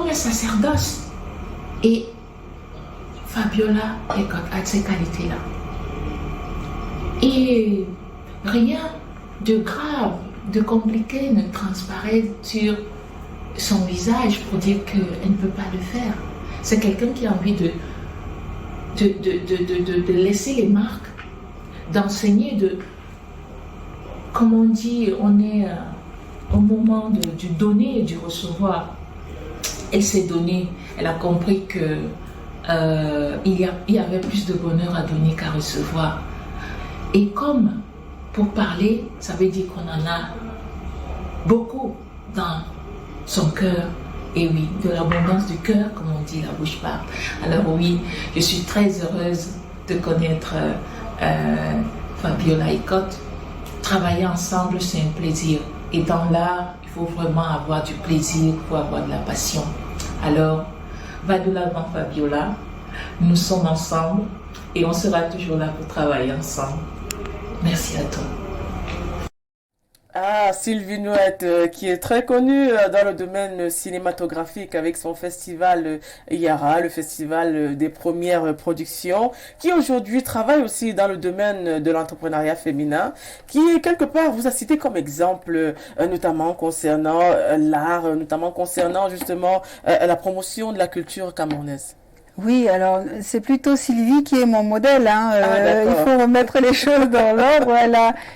un sacerdoce. Et Fabiola a ces qualités-là. Et rien de grave, de compliqué ne transparaît sur son visage pour dire qu'elle ne peut pas le faire. C'est quelqu'un qui a envie de laisser les marques, d'enseigner, comme on dit, on est au moment du donner et du recevoir. Elle s'est donnée, elle a compris que il y avait plus de bonheur à donner qu'à recevoir. Et comme pour parler, ça veut dire qu'on en a beaucoup dans son cœur. Et oui, de l'abondance du cœur, comme on dit, la bouche parle. Alors oui, je suis très heureuse de connaître Fabiola Ekota. Travailler ensemble, c'est un plaisir. Et dans l'art, il faut vraiment avoir du plaisir, il faut avoir de la passion. Alors, va de l'avant Fabiola. Nous sommes ensemble et on sera toujours là pour travailler ensemble. Merci à toi. Ah, Sylvie Nouette, qui est très connue dans le domaine cinématographique avec son festival Yara, le festival des premières productions, qui aujourd'hui travaille aussi dans le domaine de l'entrepreneuriat féminin, qui quelque part vous a cité comme exemple, notamment concernant l'art, notamment concernant justement la promotion de la culture camerounaise. Oui, alors c'est plutôt Sylvie qui est mon modèle. Il faut remettre les choses dans l'ordre.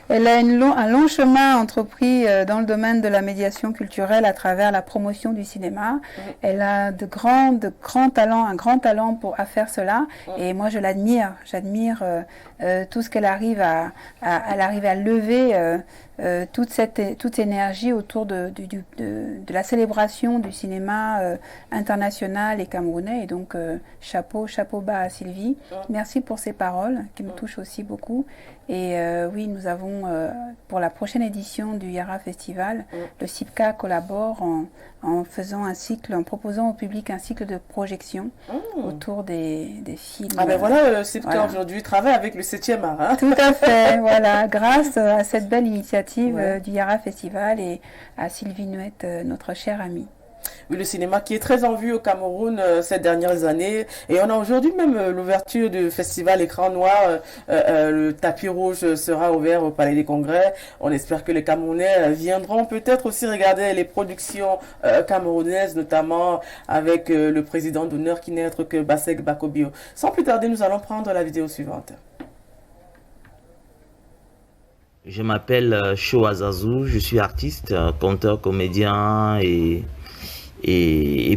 Elle a un long chemin entrepris dans le domaine de la médiation culturelle à travers la promotion du cinéma. Elle a de grands talents, un grand talent à faire cela. Et moi, je l'admire. J'admire tout ce qu'elle arrive à lever. Toute énergie autour de la célébration du cinéma international et camerounais. Et donc, chapeau bas à Sylvie. Merci pour ces paroles qui me touchent aussi beaucoup. Et oui, nous avons, pour la prochaine édition du Yara Festival, le CIPCA collabore en faisant un cycle, en proposant au public un cycle de projection autour des films. Ah ben voilà, le CIPCA aujourd'hui travaille avec le 7e art. Hein. Tout à fait, voilà, grâce à cette belle initiative du Yara Festival et à Sylvie Nouette, notre chère amie. Oui, le cinéma qui est très en vue au Cameroun ces dernières années. Et on a aujourd'hui même l'ouverture du festival Écran Noir. Le tapis rouge sera ouvert au Palais des Congrès. On espère que les Camerounais viendront peut-être aussi regarder les productions camerounaises, notamment avec le président d'honneur qui n'est autre que Bassek Bakobio. Sans plus tarder, nous allons prendre la vidéo suivante. Je m'appelle Sho Azazou, je suis artiste, conteur, comédien et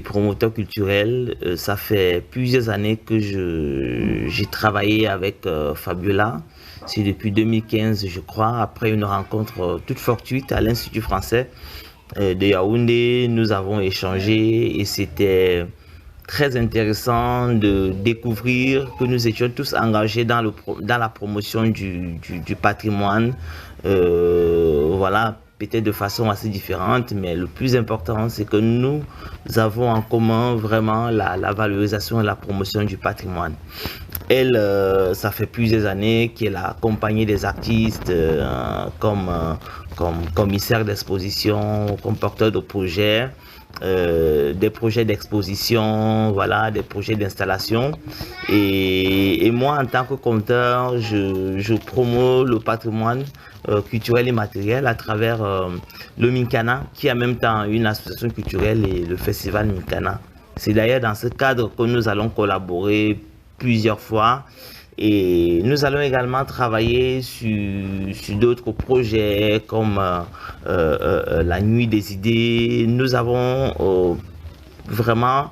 promoteur culturel. Ça fait plusieurs années que j'ai travaillé avec Fabiola. C'est depuis 2015, je crois, après une rencontre toute fortuite à l'Institut français de Yaoundé. Nous avons échangé et c'était très intéressant de découvrir que nous étions tous engagés dans la promotion du patrimoine. Voilà, peut-être de façon assez différente, mais le plus important, c'est que nous avons en commun vraiment la valorisation et la promotion du patrimoine. Elle, ça fait plusieurs années qu'elle a accompagné des artistes comme commissaire d'exposition, comme porteur de projets. Des projets d'exposition, voilà, des projets d'installation. Et moi, en tant que conteur, je promeus le patrimoine culturel et matériel à travers le Minkana, qui est en même temps une association culturelle, et le festival Minkana. C'est d'ailleurs dans ce cadre que nous allons collaborer plusieurs fois. Et nous allons également travailler sur d'autres projets comme la Nuit des idées. Nous avons vraiment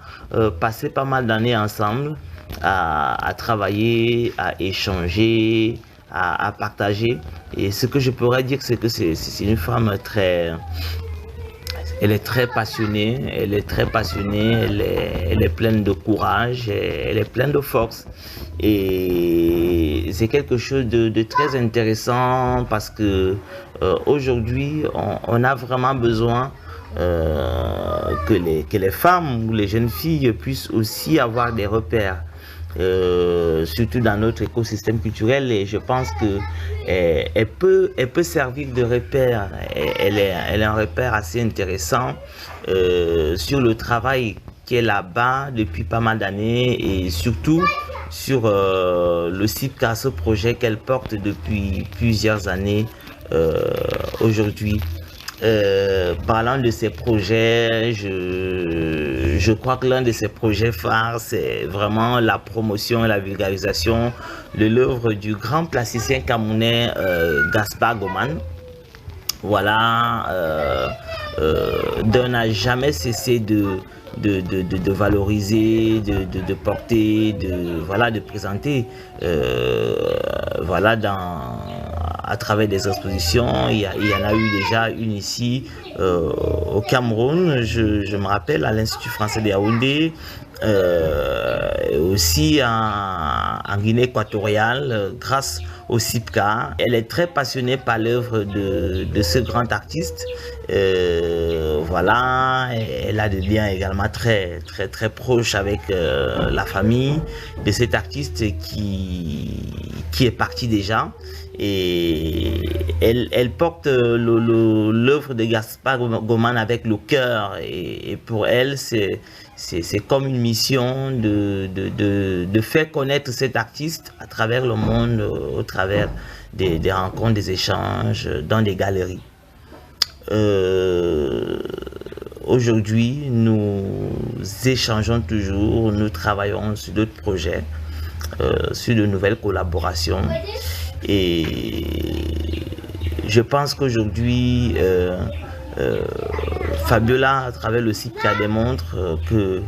passé pas mal d'années ensemble à travailler, à échanger, à partager. Et ce que je pourrais dire, c'est que c'est une femme elle est très passionnée, elle est pleine de courage, elle est pleine de force. Et c'est quelque chose de très intéressant parce que aujourd'hui, on a vraiment besoin que les femmes ou les jeunes filles puissent aussi avoir des repères. Surtout dans notre écosystème culturel, et je pense que elle peut servir de repère. Elle est un repère assez intéressant sur le travail qu'elle a bas depuis pas mal d'années, et surtout sur le CIPCA, ce projet qu'elle porte depuis plusieurs années aujourd'hui. Parlant de ces projets, je crois que l'un de ces projets phares, c'est vraiment la promotion et la vulgarisation de l'œuvre du grand plasticien camerounais Gaspard Goman. Voilà, d'un n'a jamais cessé de valoriser, de porter, de présenter, voilà, à travers des expositions. Il y en a eu déjà une ici au Cameroun, je me rappelle, à l'Institut français de Yaoundé, aussi en Guinée équatoriale, grâce au CIPCA. Elle est très passionnée par l'œuvre de ce grand artiste. Voilà, elle a des liens également très proches avec la famille de cet artiste qui est parti déjà. Et elle porte l'œuvre de Gaspard Goman avec le cœur, et pour elle c'est comme une mission de faire connaître cet artiste à travers le monde, au travers des rencontres, des échanges, dans des galeries. Aujourd'hui, nous échangeons toujours, nous travaillons sur d'autres projets, sur de nouvelles collaborations. Et je pense qu'aujourd'hui, Fabiola, à travers le CIPCA, démontre que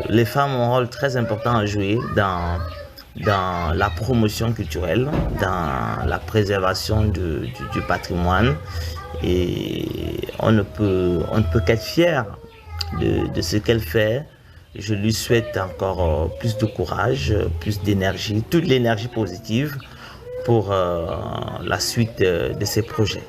les femmes ont un rôle très important à jouer dans la promotion culturelle, dans la préservation du patrimoine. Et on ne peut qu'être fier de ce qu'elle fait. Je lui souhaite encore plus de courage, plus d'énergie, toute l'énergie positive pour la suite de ses projets.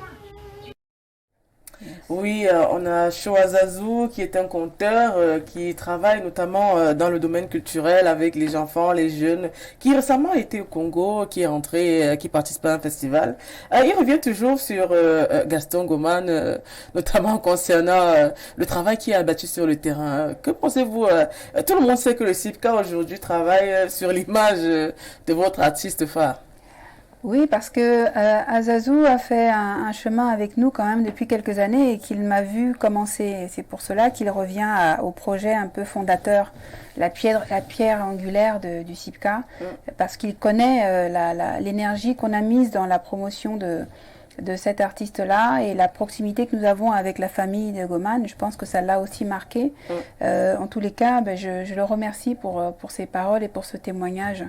Oui, on a Shoazazou qui est un conteur qui travaille notamment dans le domaine culturel avec les enfants, les jeunes, qui récemment était au Congo, qui est rentré, qui participe à un festival. Il revient toujours sur Gaston Goman, notamment concernant le travail qui est abattu sur le terrain. Que pensez-vous? Tout le monde sait que le CIPCA aujourd'hui travaille sur l'image de votre artiste phare. Oui, parce que Azazou a fait un chemin avec nous quand même depuis quelques années et qu'il m'a vu commencer. Et c'est pour cela qu'il revient au projet un peu fondateur, la pierre angulaire du CIPCA, parce qu'il connaît l'énergie qu'on a mise dans la promotion de cet artiste-là et la proximité que nous avons avec la famille de Goman. Je pense que ça l'a aussi marqué. En tous les cas, je le remercie pour ses paroles et pour ce témoignage.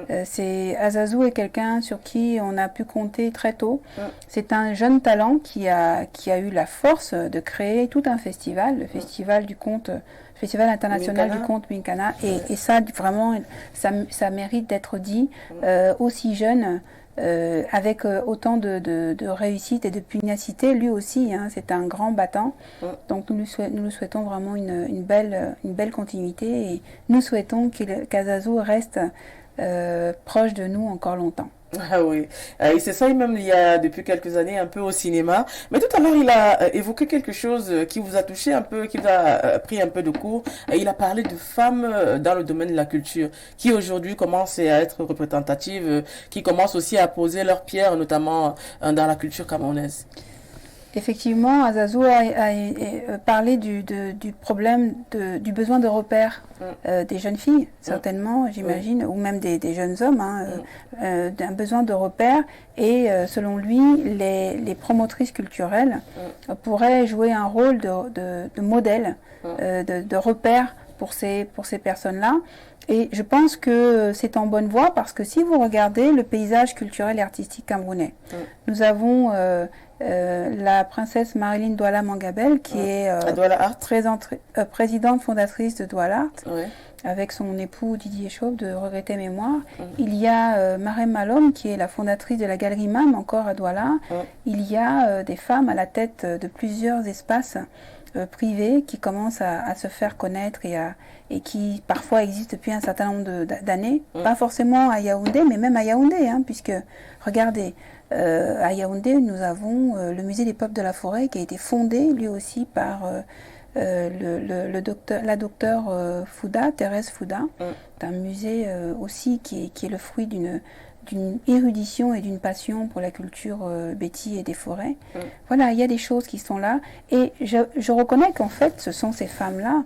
Azazou est quelqu'un sur qui on a pu compter très tôt. C'est un jeune talent qui a eu la force de créer tout un festival, le festival du conte, Festival international du conte Minkana. Et ça, vraiment, ça mérite d'être dit aussi jeune. Avec autant de réussite et de pugnacité, lui aussi, hein, c'est un grand battant. Donc nous lui souhaitons vraiment une belle continuité et nous souhaitons qu'Azazou reste proche de nous encore longtemps. Ah oui, il s'essaye même il y a depuis quelques années un peu au cinéma. Mais tout à l'heure, il a évoqué quelque chose qui vous a touché un peu, qui vous a pris un peu de cours. Il a parlé de femmes dans le domaine de la culture, qui aujourd'hui commencent à être représentatives, qui commencent aussi à poser leurs pierres, notamment dans la culture camerounaise. Effectivement, Azazou a parlé du problème du besoin de repères des jeunes filles, certainement, j'imagine, ou même des jeunes hommes, d'un besoin de repères. Et selon lui, les promotrices culturelles pourraient jouer un rôle de modèle, de repère pour ces personnes-là. Et je pense que c'est en bonne voie parce que si vous regardez le paysage culturel et artistique camerounais, nous avons la princesse Marilyn Douala Mangabel qui est présidente fondatrice de Douala Art, avec son époux Didier Chauve de regrettée mémoire. Il y a Marème Malhomme qui est la fondatrice de la galerie MAM encore à Douala. Il y a des femmes à la tête de plusieurs espaces privés qui commencent à se faire connaître et qui parfois existent depuis un certain nombre d'années. Pas forcément à Yaoundé, mais même à Yaoundé, hein, puisque, regardez, à Yaoundé, nous avons le musée des peuples de la forêt qui a été fondé lui aussi par la docteure Fouda, Thérèse Fouda. C'est un musée aussi qui est le fruit d'une érudition et d'une passion pour la culture béti et des forêts. Voilà, il y a des choses qui sont là. Et je reconnais qu'en fait, ce sont ces femmes-là,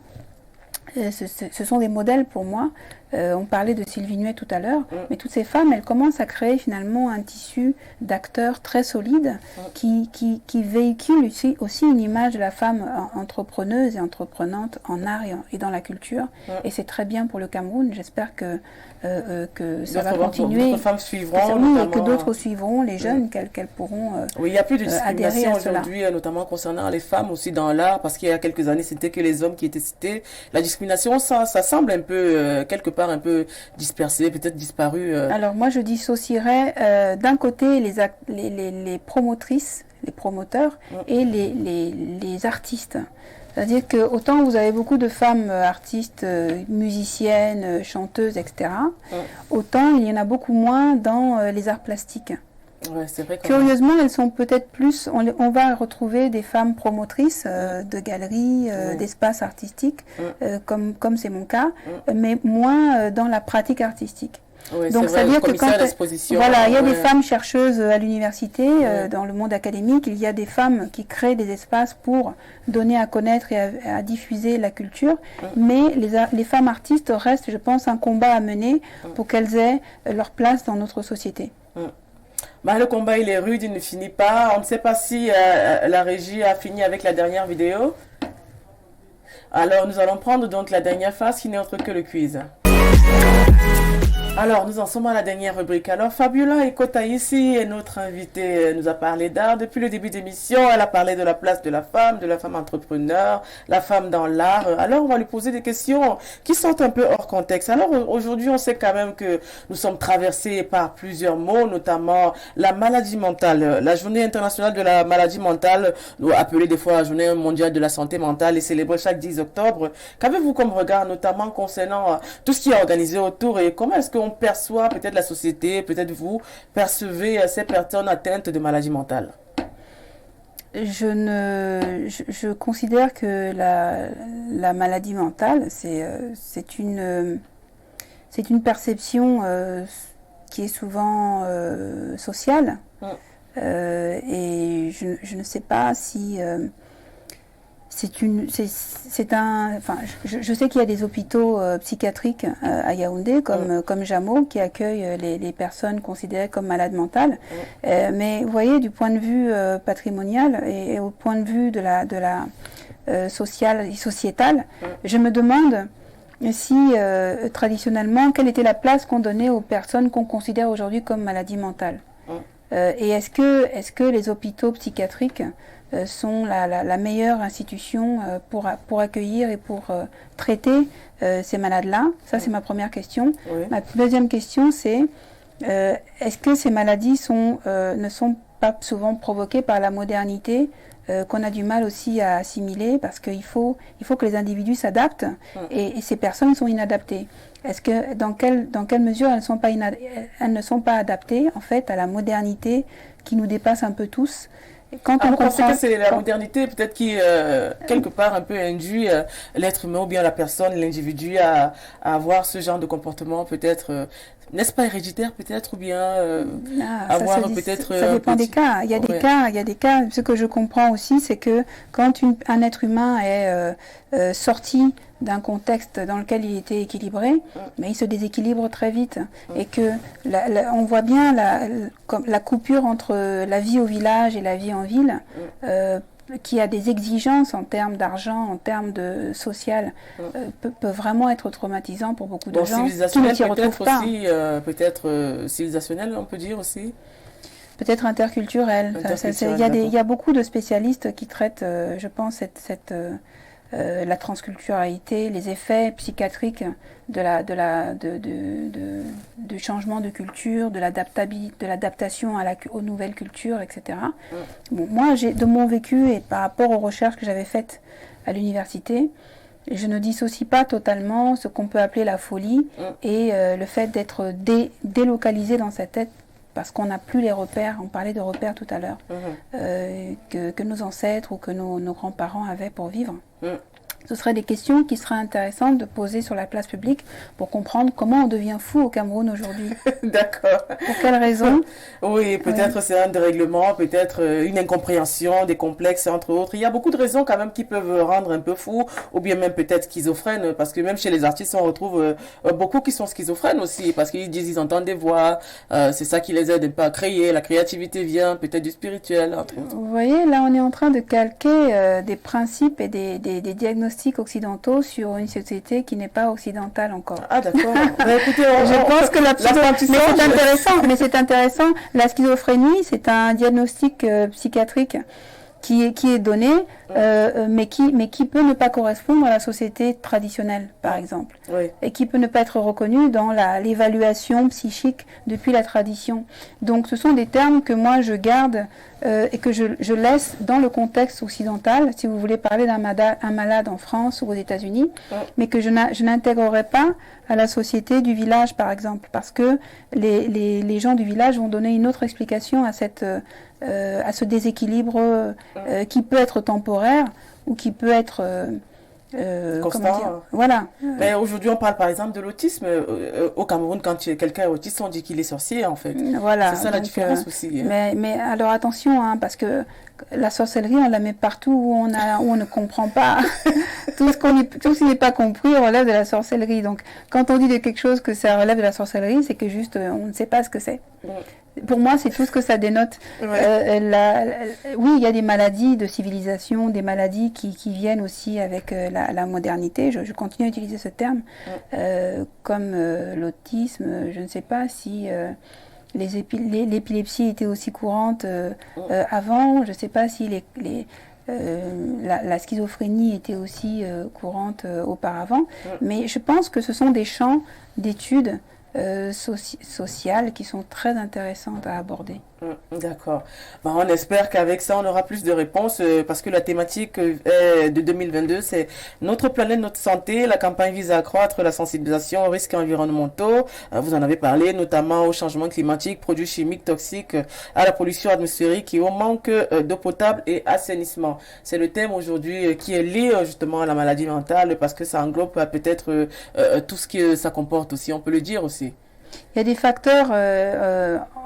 ce sont des modèles pour moi. On parlait de Sylvie Nuet tout à l'heure, mais toutes ces femmes, elles commencent à créer finalement un tissu d'acteurs très solide qui véhicule aussi une image de la femme entrepreneuse et entreprenante en art et dans la culture. Et c'est très bien pour le Cameroun. J'espère que ça va continuer. D'autres femmes suivront. Et que d'autres suivront, les jeunes, qu'elles pourront oui, il y a plus de discrimination adhérer aujourd'hui, notamment concernant les femmes aussi dans l'art, parce qu'il y a quelques années, c'était que les hommes qui étaient cités. La discrimination, ça semble un peu, quelque part, un peu dispersé, peut-être disparu. Alors moi je dissocierais d'un côté les promotrices, les promoteurs et les artistes. C'est-à-dire que autant vous avez beaucoup de femmes artistes, musiciennes, chanteuses, etc. Autant il y en a beaucoup moins dans les arts plastiques. Ouais, c'est vrai curieusement, elles sont peut-être plus... On va retrouver des femmes promotrices de galeries, d'espaces artistiques, comme c'est mon cas, mais moins dans la pratique artistique. Oui, donc, c'est-à-dire que quand voilà, il y a des femmes chercheuses à l'université, dans le monde académique, il y a des femmes qui créent des espaces pour donner à connaître et à diffuser la culture, mais les femmes artistes restent, je pense, un combat à mener pour qu'elles aient leur place dans notre société. Bah, le combat il est rude, il ne finit pas. On ne sait pas si la régie a fini avec la dernière vidéo. Alors nous allons prendre donc la dernière phase qui n'est autre que le quiz. Alors, nous en sommes à la dernière rubrique. Alors, Fabiola Ekota ici, et notre invitée nous a parlé d'art depuis le début d'émission. Elle a parlé de la place de la femme entrepreneur, la femme dans l'art. Alors, on va lui poser des questions qui sont un peu hors contexte. Alors, aujourd'hui, on sait quand même que nous sommes traversés par plusieurs maux, notamment la maladie mentale. La journée internationale de la maladie mentale, appelée des fois la journée mondiale de la santé mentale, est célébrée chaque 10 octobre. Qu'avez-vous comme regard, notamment concernant tout ce qui est organisé autour, et comment est-ce qu'on perçoit, peut-être la société, peut-être vous, percevez ces personnes atteintes de maladie mentale? Je considère que la maladie mentale, c'est une perception qui est souvent sociale. Et je ne sais pas si je sais qu'il y a des hôpitaux psychiatriques à Yaoundé comme Jamo qui accueillent les personnes considérées comme malades mentales. Mais vous voyez, du point de vue patrimonial et au point de vue de la sociale et sociétale, je me demande si traditionnellement quelle était la place qu'on donnait aux personnes qu'on considère aujourd'hui comme maladies mentales. Et est-ce que les hôpitaux psychiatriques sont la meilleure institution pour accueillir et pour traiter ces malades-là? Ça, c'est ma première question. Oui. Ma deuxième question, c'est est-ce que ces maladies ne sont pas souvent provoquées par la modernité qu'on a du mal aussi à assimiler, parce qu'il faut que les individus s'adaptent et ces personnes sont inadaptées. Est-ce que dans quelle mesure elles ne sont pas adaptées en fait à la modernité qui nous dépasse un peu tous? Quand on comprend que c'est la modernité peut-être qui quelque part un peu induit l'être humain ou bien la personne, l'individu à avoir ce genre de comportement, peut-être n'est-ce pas héréditaire peut-être, ou bien avoir peut-être ça dépend des cas. Il y a des cas. Ce que je comprends aussi, c'est que quand un être humain est sorti d'un contexte dans lequel il était équilibré, mais il se déséquilibre très vite. Et que on voit bien la coupure entre la vie au village et la vie en ville, qui a des exigences en termes d'argent, en termes de social, peut vraiment être traumatisant pour beaucoup de gens qui ne s'y retrouvent pas. Peut-être civilisationnel, on peut dire aussi. Peut-être interculturel. Il y a beaucoup de spécialistes qui traitent, je pense, la transculturalité, les effets psychiatriques du changement de culture, de l'adaptation aux nouvelles cultures, etc. Bon, moi, de mon vécu et par rapport aux recherches que j'avais faites à l'université, je ne dissocie pas totalement ce qu'on peut appeler la folie et le fait d'être délocalisé dans sa tête, parce qu'on n'a plus les repères, on parlait de repères tout à l'heure, que nos ancêtres ou que nos grands-parents avaient pour vivre. Ce seraient des questions qui seraient intéressantes de poser sur la place publique pour comprendre comment on devient fou au Cameroun aujourd'hui. D'accord. Pour quelles raisons? Oui, peut-être c'est un dérèglement, peut-être une incompréhension, des complexes entre autres. Il y a beaucoup de raisons quand même qui peuvent rendre un peu fou, ou bien même peut-être schizophrène, parce que même chez les artistes, on retrouve beaucoup qui sont schizophrènes aussi, parce qu'ils disent ils entendent des voix, c'est ça qui les aide un peu à créer, la créativité vient peut-être du spirituel, entre autres. Vous voyez, là on est en train de calquer des principes et des diagnostics occidentaux sur une société qui n'est pas occidentale encore. Ah d'accord. Écoutez, je pense que mais c'est intéressant. La schizophrénie, c'est un diagnostic psychiatrique qui est donné, mais qui peut ne pas correspondre à la société traditionnelle, par exemple, et qui peut ne pas être reconnu dans l'évaluation psychique depuis la tradition. Donc, ce sont des termes que moi je garde et que je laisse dans le contexte occidental, si vous voulez parler d'un malade en France ou aux États-Unis, mais que je n'intégrerai pas à la société du village, par exemple, parce que les gens du village vont donner une autre explication à ce déséquilibre qui peut être temporaire ou qui peut être constant. Voilà. Mais aujourd'hui, on parle par exemple de l'autisme. Au Cameroun, quand quelqu'un est autiste, on dit qu'il est sorcier, en fait. Voilà. C'est ça la différence aussi. Mais alors attention, parce que la sorcellerie, on la met partout où on ne comprend pas. Tout ce qui n'est pas compris relève de la sorcellerie. Donc, quand on dit de quelque chose que ça relève de la sorcellerie, c'est que juste, on ne sait pas ce que c'est. Pour moi, c'est tout ce que ça dénote. Oui, il y a des maladies de civilisation, des maladies qui viennent aussi avec la modernité. Je continue à utiliser ce terme, comme l'autisme. Je ne sais pas si l'épilepsie était aussi courante avant. Je ne sais pas si la schizophrénie était aussi courante auparavant. Mais je pense que ce sont des champs d'études sociales qui sont très intéressantes à aborder. D'accord. On espère qu'avec ça, on aura plus de réponses parce que la thématique de 2022, c'est notre planète, notre santé. La campagne vise à accroître la sensibilisation aux risques environnementaux. Vous en avez parlé, notamment au changement climatique, produits chimiques toxiques, à la pollution atmosphérique et au manque d'eau potable et assainissement. C'est le thème aujourd'hui qui est lié justement à la maladie mentale parce que ça englobe peut-être tout ce que ça comporte aussi, on peut le dire aussi. Il y a des facteurs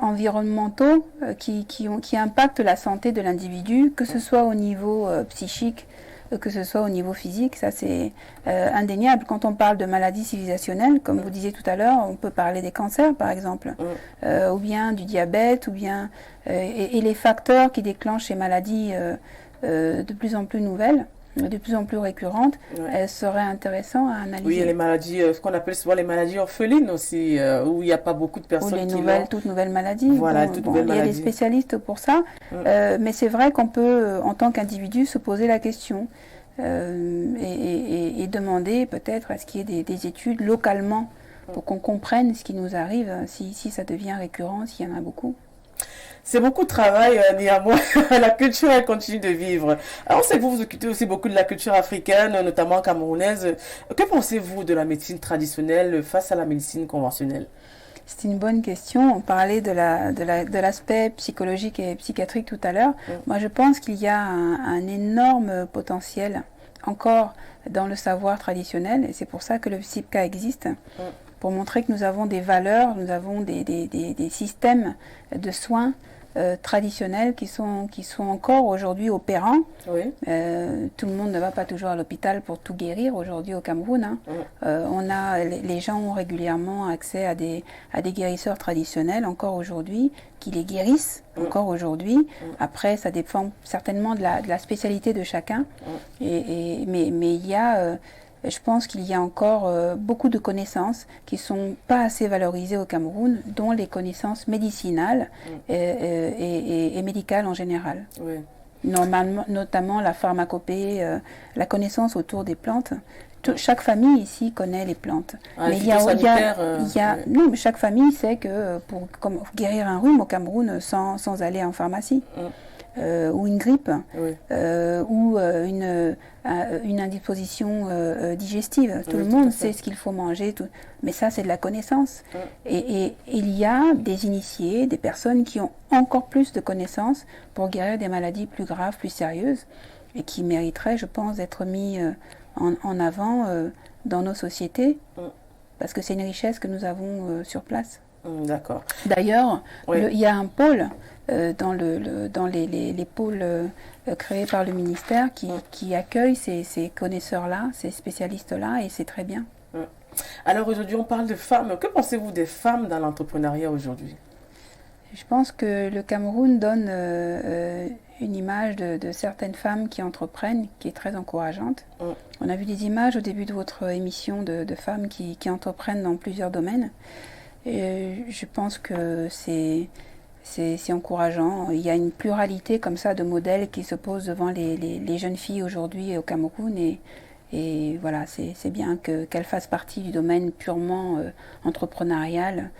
environnementaux qui impactent la santé de l'individu, que ce soit au niveau psychique, que ce soit au niveau physique. Ça, c'est indéniable. Quand on parle de maladies civilisationnelles, comme vous disiez tout à l'heure, on peut parler des cancers, par exemple, ou bien du diabète, ou bien et les facteurs qui déclenchent ces maladies de plus en plus nouvelles, de plus en plus récurrentes, elles seraient intéressantes à analyser. Oui, il y a les maladies, ce qu'on appelle souvent les maladies orphelines aussi, où il n'y a pas beaucoup de personnes qui l'ont. Toutes nouvelles maladies. Voilà, il y a des spécialistes pour ça, mais c'est vrai qu'on peut, en tant qu'individu, se poser la question et demander peut-être est-ce qu'il y a des études localement pour qu'on comprenne ce qui nous arrive, si ça devient récurrent, s'il y en a beaucoup. C'est beaucoup de travail, néanmoins, la culture, elle continue de vivre. Alors, on sait que vous vous occupez aussi beaucoup de la culture africaine, notamment camerounaise. Que pensez-vous de la médecine traditionnelle face à la médecine conventionnelle? C'est une bonne question. On parlait de l'aspect psychologique et psychiatrique tout à l'heure. Moi, je pense qu'il y a un énorme potentiel encore dans le savoir traditionnel, et c'est pour ça que le CIPCA existe. Pour montrer que nous avons des valeurs, nous avons des systèmes de soins traditionnels qui sont encore aujourd'hui opérants. Oui. Tout le monde ne va pas toujours à l'hôpital pour tout guérir aujourd'hui au Cameroun. Les gens ont régulièrement accès à des guérisseurs traditionnels encore aujourd'hui qui les guérissent encore aujourd'hui. Après, ça dépend certainement de la spécialité de chacun. Mais il y a je pense qu'il y a encore beaucoup de connaissances qui ne sont pas assez valorisées au Cameroun, dont les connaissances médicinales et médicales en général. Oui. Notamment la pharmacopée, la connaissance autour des plantes. Chaque famille ici connaît les plantes. Mais non, mais chaque famille sait que pour guérir un rhume au Cameroun sans aller en pharmacie. Ou une grippe, ou une indisposition digestive. Tout le monde sait ce qu'il faut manger, mais ça c'est de la connaissance. Et il y a des initiés, des personnes qui ont encore plus de connaissances pour guérir des maladies plus graves, plus sérieuses, et qui mériteraient, je pense, d'être mis en avant dans nos sociétés, parce que c'est une richesse que nous avons sur place. D'accord. D'ailleurs, il y a un pôle dans les pôles créés par le ministère qui accueillent ces connaisseurs-là, ces spécialistes-là, et c'est très bien. Alors aujourd'hui, on parle de femmes. Que pensez-vous des femmes dans l'entrepreneuriat aujourd'hui? Je pense que le Cameroun donne une image de certaines femmes qui entreprennent, qui est très encourageante. On a vu des images au début de votre émission de femmes qui entreprennent dans plusieurs domaines. Et je pense que c'est encourageant. Il y a une pluralité comme ça de modèles qui se posent devant les jeunes filles aujourd'hui au Cameroun, et voilà, c'est bien qu'elles fassent partie du domaine purement entrepreneurial,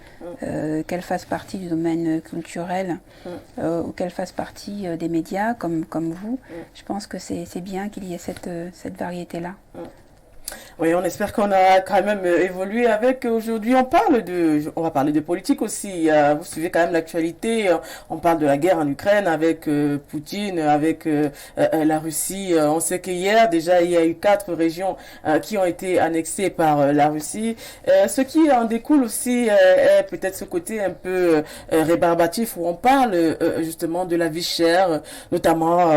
qu'elles fassent partie du domaine culturel, ou qu'elles fassent partie des médias comme vous. Je pense que c'est bien qu'il y ait cette variété-là. Oui, on espère qu'on a quand même évolué avec. Aujourd'hui, on va parler de politique aussi. Vous suivez quand même l'actualité. On parle de la guerre en Ukraine avec Poutine, avec la Russie. On sait qu'hier, déjà, il y a eu 4 régions qui ont été annexées par la Russie. Ce qui en découle aussi est peut-être ce côté un peu rébarbatif où on parle justement de la vie chère, notamment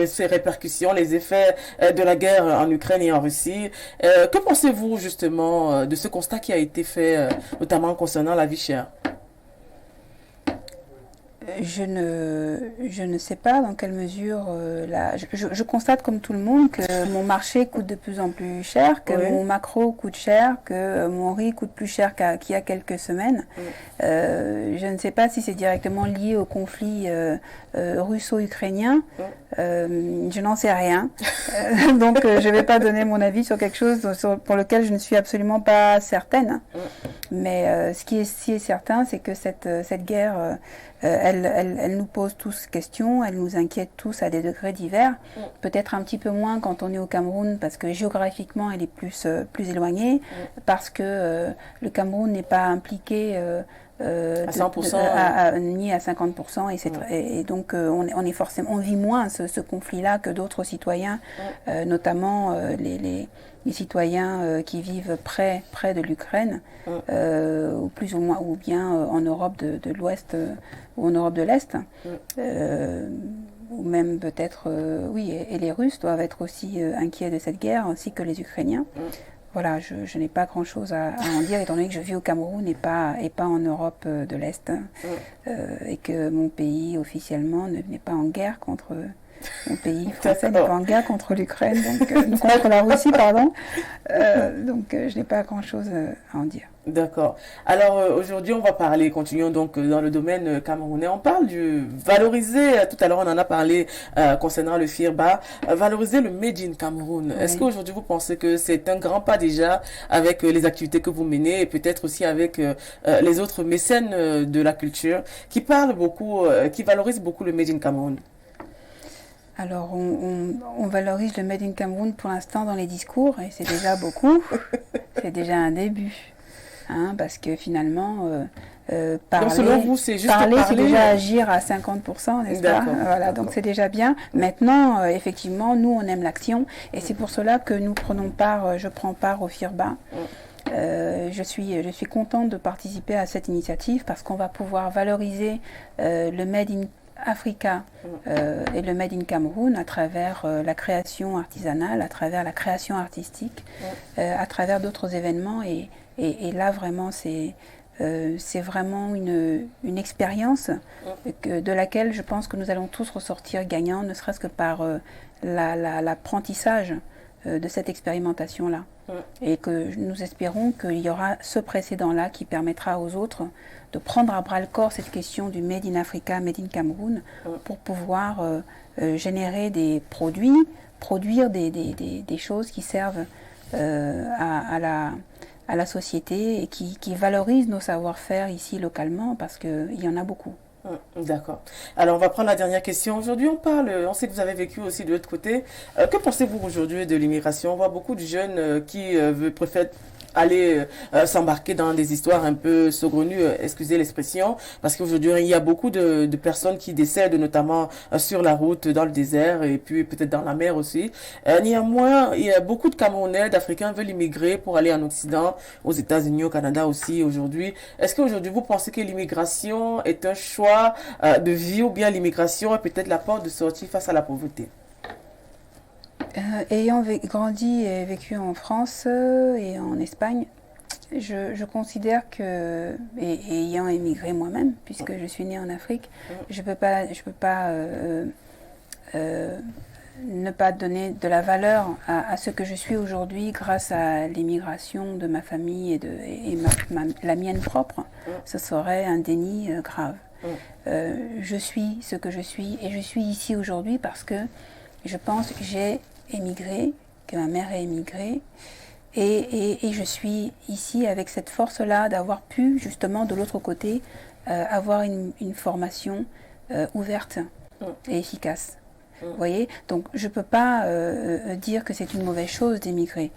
ses répercussions, les effets de la guerre en Ukraine et en Russie. Que pensez-vous justement de ce constat qui a été fait, notamment concernant la vie chère? Je ne sais pas dans quelle mesure je constate comme tout le monde que mon marché coûte de plus en plus cher, que mon maquereau coûte cher, que mon riz coûte plus cher qu'il y a quelques semaines. Je ne sais pas si c'est directement lié au conflit russo-ukrainien. Je n'en sais rien. Donc je ne vais pas donner mon avis sur quelque chose pour lequel je ne suis absolument pas certaine. Mais ce qui est certain, c'est que cette guerre, elle nous pose tous questions, elle nous inquiète tous à des degrés divers. Peut-être un petit peu moins quand on est au Cameroun, parce que géographiquement, elle est plus éloignée, parce que le Cameroun n'est pas impliqué à 100%, ni à 50%, et donc on est forcément, on vit moins ce conflit-là que d'autres citoyens, notamment les citoyens qui vivent près de l'Ukraine, ou plus ou moins, ou bien en Europe de l'Ouest ou en Europe de l'Est, ou même peut-être, oui, et les Russes doivent être aussi inquiets de cette guerre, ainsi que les Ukrainiens. Voilà, je n'ai pas grand-chose à en dire, étant donné que je vis au Cameroun et pas en Europe de l'Est, et que mon pays officiellement n'est pas en guerre contre... Mon pays français n'est pas en guerre contre l'Ukraine, donc contre la Russie, pardon. Donc je n'ai pas grand-chose à en dire. D'accord. Alors aujourd'hui, on va continuons donc dans le domaine camerounais. On parle valoriser, tout à l'heure on en a parlé concernant le FIRBA, valoriser le Made in Cameroun. Oui. Est-ce qu'aujourd'hui vous pensez que c'est un grand pas déjà avec les activités que vous menez et peut-être aussi avec les autres mécènes de la culture qui parlent beaucoup, qui valorisent beaucoup le Made in Cameroun? Alors, on valorise le Made in Cameroun pour l'instant dans les discours, et c'est déjà beaucoup. C'est déjà un début. Parce que finalement, parler, donc selon vous, c'est juste parler, c'est déjà agir à 50%, n'est-ce pas? Voilà, donc c'est déjà bien. Maintenant, effectivement, nous, on aime l'action, et c'est pour cela que nous prenons part, je prends part au FIRBA. Je suis contente de participer à cette initiative parce qu'on va pouvoir valoriser le Made in Africa et le Made in Cameroun à travers la création artisanale, à travers la création artistique, à travers d'autres événements, et là vraiment c'est vraiment une expérience de laquelle je pense que nous allons tous ressortir gagnants, ne serait-ce que par l'apprentissage de cette expérimentation-là. Et que nous espérons qu'il y aura ce précédent-là qui permettra aux autres de prendre à bras-le-corps cette question du Made in Africa, Made in Cameroun, pour pouvoir générer des produits, produire des choses qui servent à la société et qui valorisent nos savoir-faire ici localement, parce qu'il y en a beaucoup. D'accord. Alors, on va prendre la dernière question. Aujourd'hui, on sait que vous avez vécu aussi de l'autre côté. Que pensez-vous aujourd'hui de l'immigration? On voit beaucoup de jeunes qui préfèrent aller s'embarquer dans des histoires un peu saugrenues, excusez l'expression, parce qu'aujourd'hui, il y a beaucoup de personnes qui décèdent, notamment sur la route, dans le désert, et puis peut-être dans la mer aussi. Néanmoins, il y a beaucoup de Camerounais, d'Africains veulent immigrer pour aller en Occident, aux États-Unis, au Canada aussi aujourd'hui. Est-ce qu'aujourd'hui, vous pensez que l'immigration est un choix de vie, ou bien l'immigration est peut-être la porte de sortie face à la pauvreté? Ayant grandi et vécu en France et en Espagne, je considère que, et ayant émigré moi-même, puisque je suis née en Afrique, je peux pas ne pas donner de la valeur à ce que je suis aujourd'hui grâce à l'immigration de ma famille et la mienne propre. Ce serait un déni grave. Je suis ce que je suis, et je suis ici aujourd'hui parce que je pense que j'ai émigré, que ma mère a émigré, et je suis ici avec cette force-là d'avoir pu, justement, de l'autre côté, avoir une formation ouverte et efficace. Vous voyez? Donc, je ne peux pas dire que c'est une mauvaise chose d'émigrer,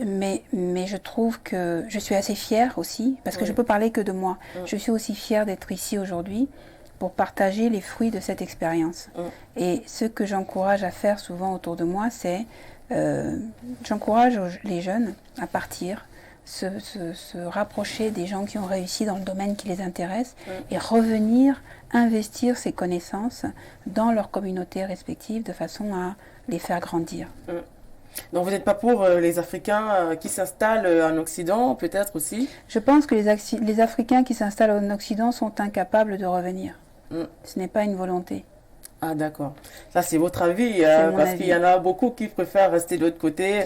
mais je trouve que je suis assez fière aussi, parce que je peux parler que de moi. Je suis aussi fière d'être ici aujourd'hui, pour partager les fruits de cette expérience. Et ce que j'encourage à faire souvent autour de moi, c'est j'encourage les jeunes à partir, se rapprocher des gens qui ont réussi dans le domaine qui les intéresse, et revenir investir ces connaissances dans leur communauté respective de façon à les faire grandir. Donc vous n'êtes pas pour les Africains qui s'installent en Occident, peut-être aussi? Je pense que les Africains qui s'installent en Occident sont incapables de revenir. Ce n'est pas une volonté. Ah, d'accord. Ça, c'est votre avis, Mon parce avis. qu'il y en a beaucoup qui préfèrent rester de l'autre côté,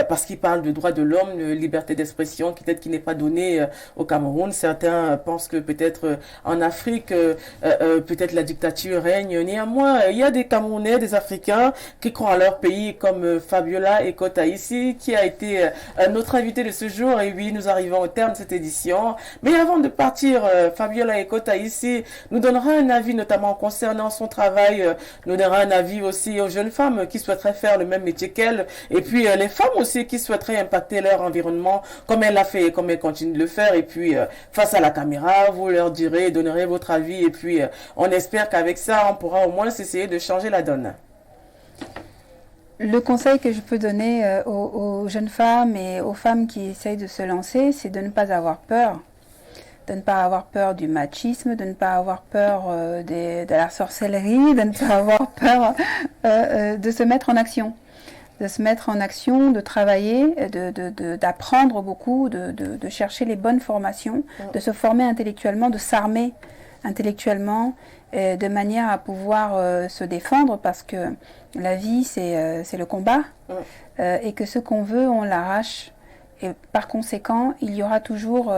parce qu'ils parlent de droits de l'homme, de liberté d'expression, qui peut-être qui n'est pas donnée au Cameroun. Certains pensent que peut-être en Afrique, peut-être la dictature règne. Néanmoins, il y a des Camerounais, des Africains qui croient à leur pays, comme Fabiola Ekota ici, qui a été notre invité de ce jour. Et oui, nous arrivons au terme de cette édition. Mais avant de partir, Fabiola Ekota ici nous donnera un avis, notamment concernant son travail, nous donnera un avis aussi aux jeunes femmes qui souhaiteraient faire le même métier qu'elle, et puis les femmes aussi qui souhaiteraient impacter leur environnement comme elle l'a fait et comme elle continue de le faire. Et puis face à la caméra, vous leur direz, donnerez votre avis, et puis on espère qu'avec ça, on pourra au moins essayer de changer la donne. Le conseil que je peux donner aux jeunes femmes et aux femmes qui essayent de se lancer, c'est de ne pas avoir peur. De ne pas avoir peur du machisme, de ne pas avoir peur de la sorcellerie, de ne pas avoir peur de se mettre en action. De se mettre en action, de travailler, d'apprendre beaucoup, de chercher les bonnes formations, de se former intellectuellement, de s'armer intellectuellement, de manière à pouvoir se défendre, parce que la vie, c'est le combat, et que ce qu'on veut, on l'arrache. Et par conséquent, il y aura toujours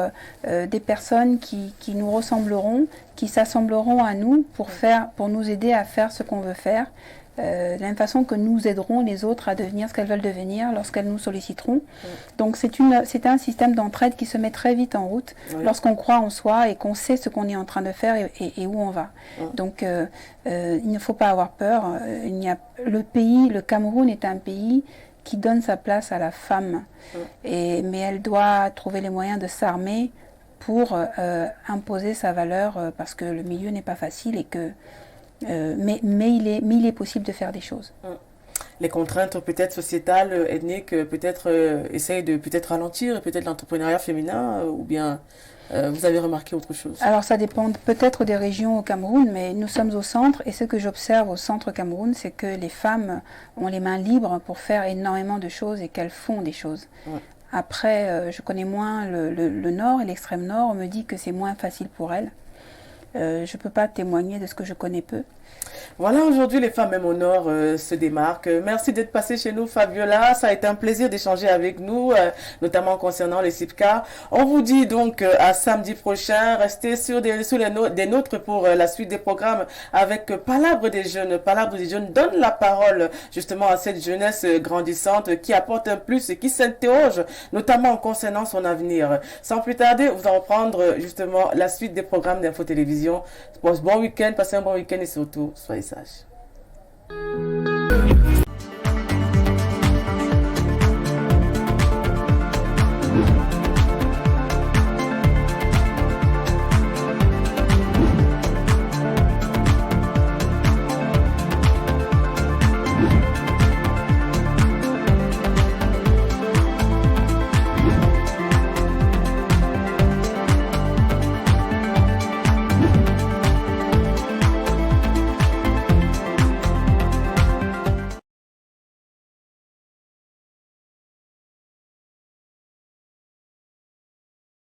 des personnes qui nous ressembleront, qui s'assembleront à nous pour nous aider à faire ce qu'on veut faire, de la même façon que nous aiderons les autres à devenir ce qu'elles veulent devenir lorsqu'elles nous solliciteront. Donc c'est un système d'entraide qui se met très vite en route lorsqu'on croit en soi et qu'on sait ce qu'on est en train de faire et où on va. Donc il ne faut pas avoir peur. Le Cameroun est un pays qui donne sa place à la femme, mais elle doit trouver les moyens de s'armer pour imposer sa valeur, parce que le milieu n'est pas facile et que mais il est possible de faire des choses. Les contraintes peut-être sociétales, ethniques, peut-être essayent de peut-être ralentir peut-être l'entrepreneuriat féminin, ou bien vous avez remarqué autre chose? Alors ça dépend peut-être des régions au Cameroun, mais nous sommes au centre, et ce que j'observe au centre Cameroun, c'est que les femmes ont les mains libres pour faire énormément de choses et qu'elles font des choses. Après, je connais moins le nord et l'extrême nord. On me dit que c'est moins facile pour elles. Je ne peux pas témoigner de ce que je connais peu. Voilà, aujourd'hui, les femmes même au Nord se démarquent. Merci d'être passée chez nous, Fabiola. Ça a été un plaisir d'échanger avec nous, notamment concernant les CIPCA. On vous dit donc à samedi prochain. Restez des nôtres pour la suite des programmes avec Palabre des jeunes. Palabre des jeunes donne la parole justement à cette jeunesse grandissante qui apporte un plus et qui s'interroge, notamment concernant son avenir. Sans plus tarder, vous allons reprendre justement la suite des programmes d'Info Télévision. Bon week-end, passez un bon week-end et surtout, soyez sages.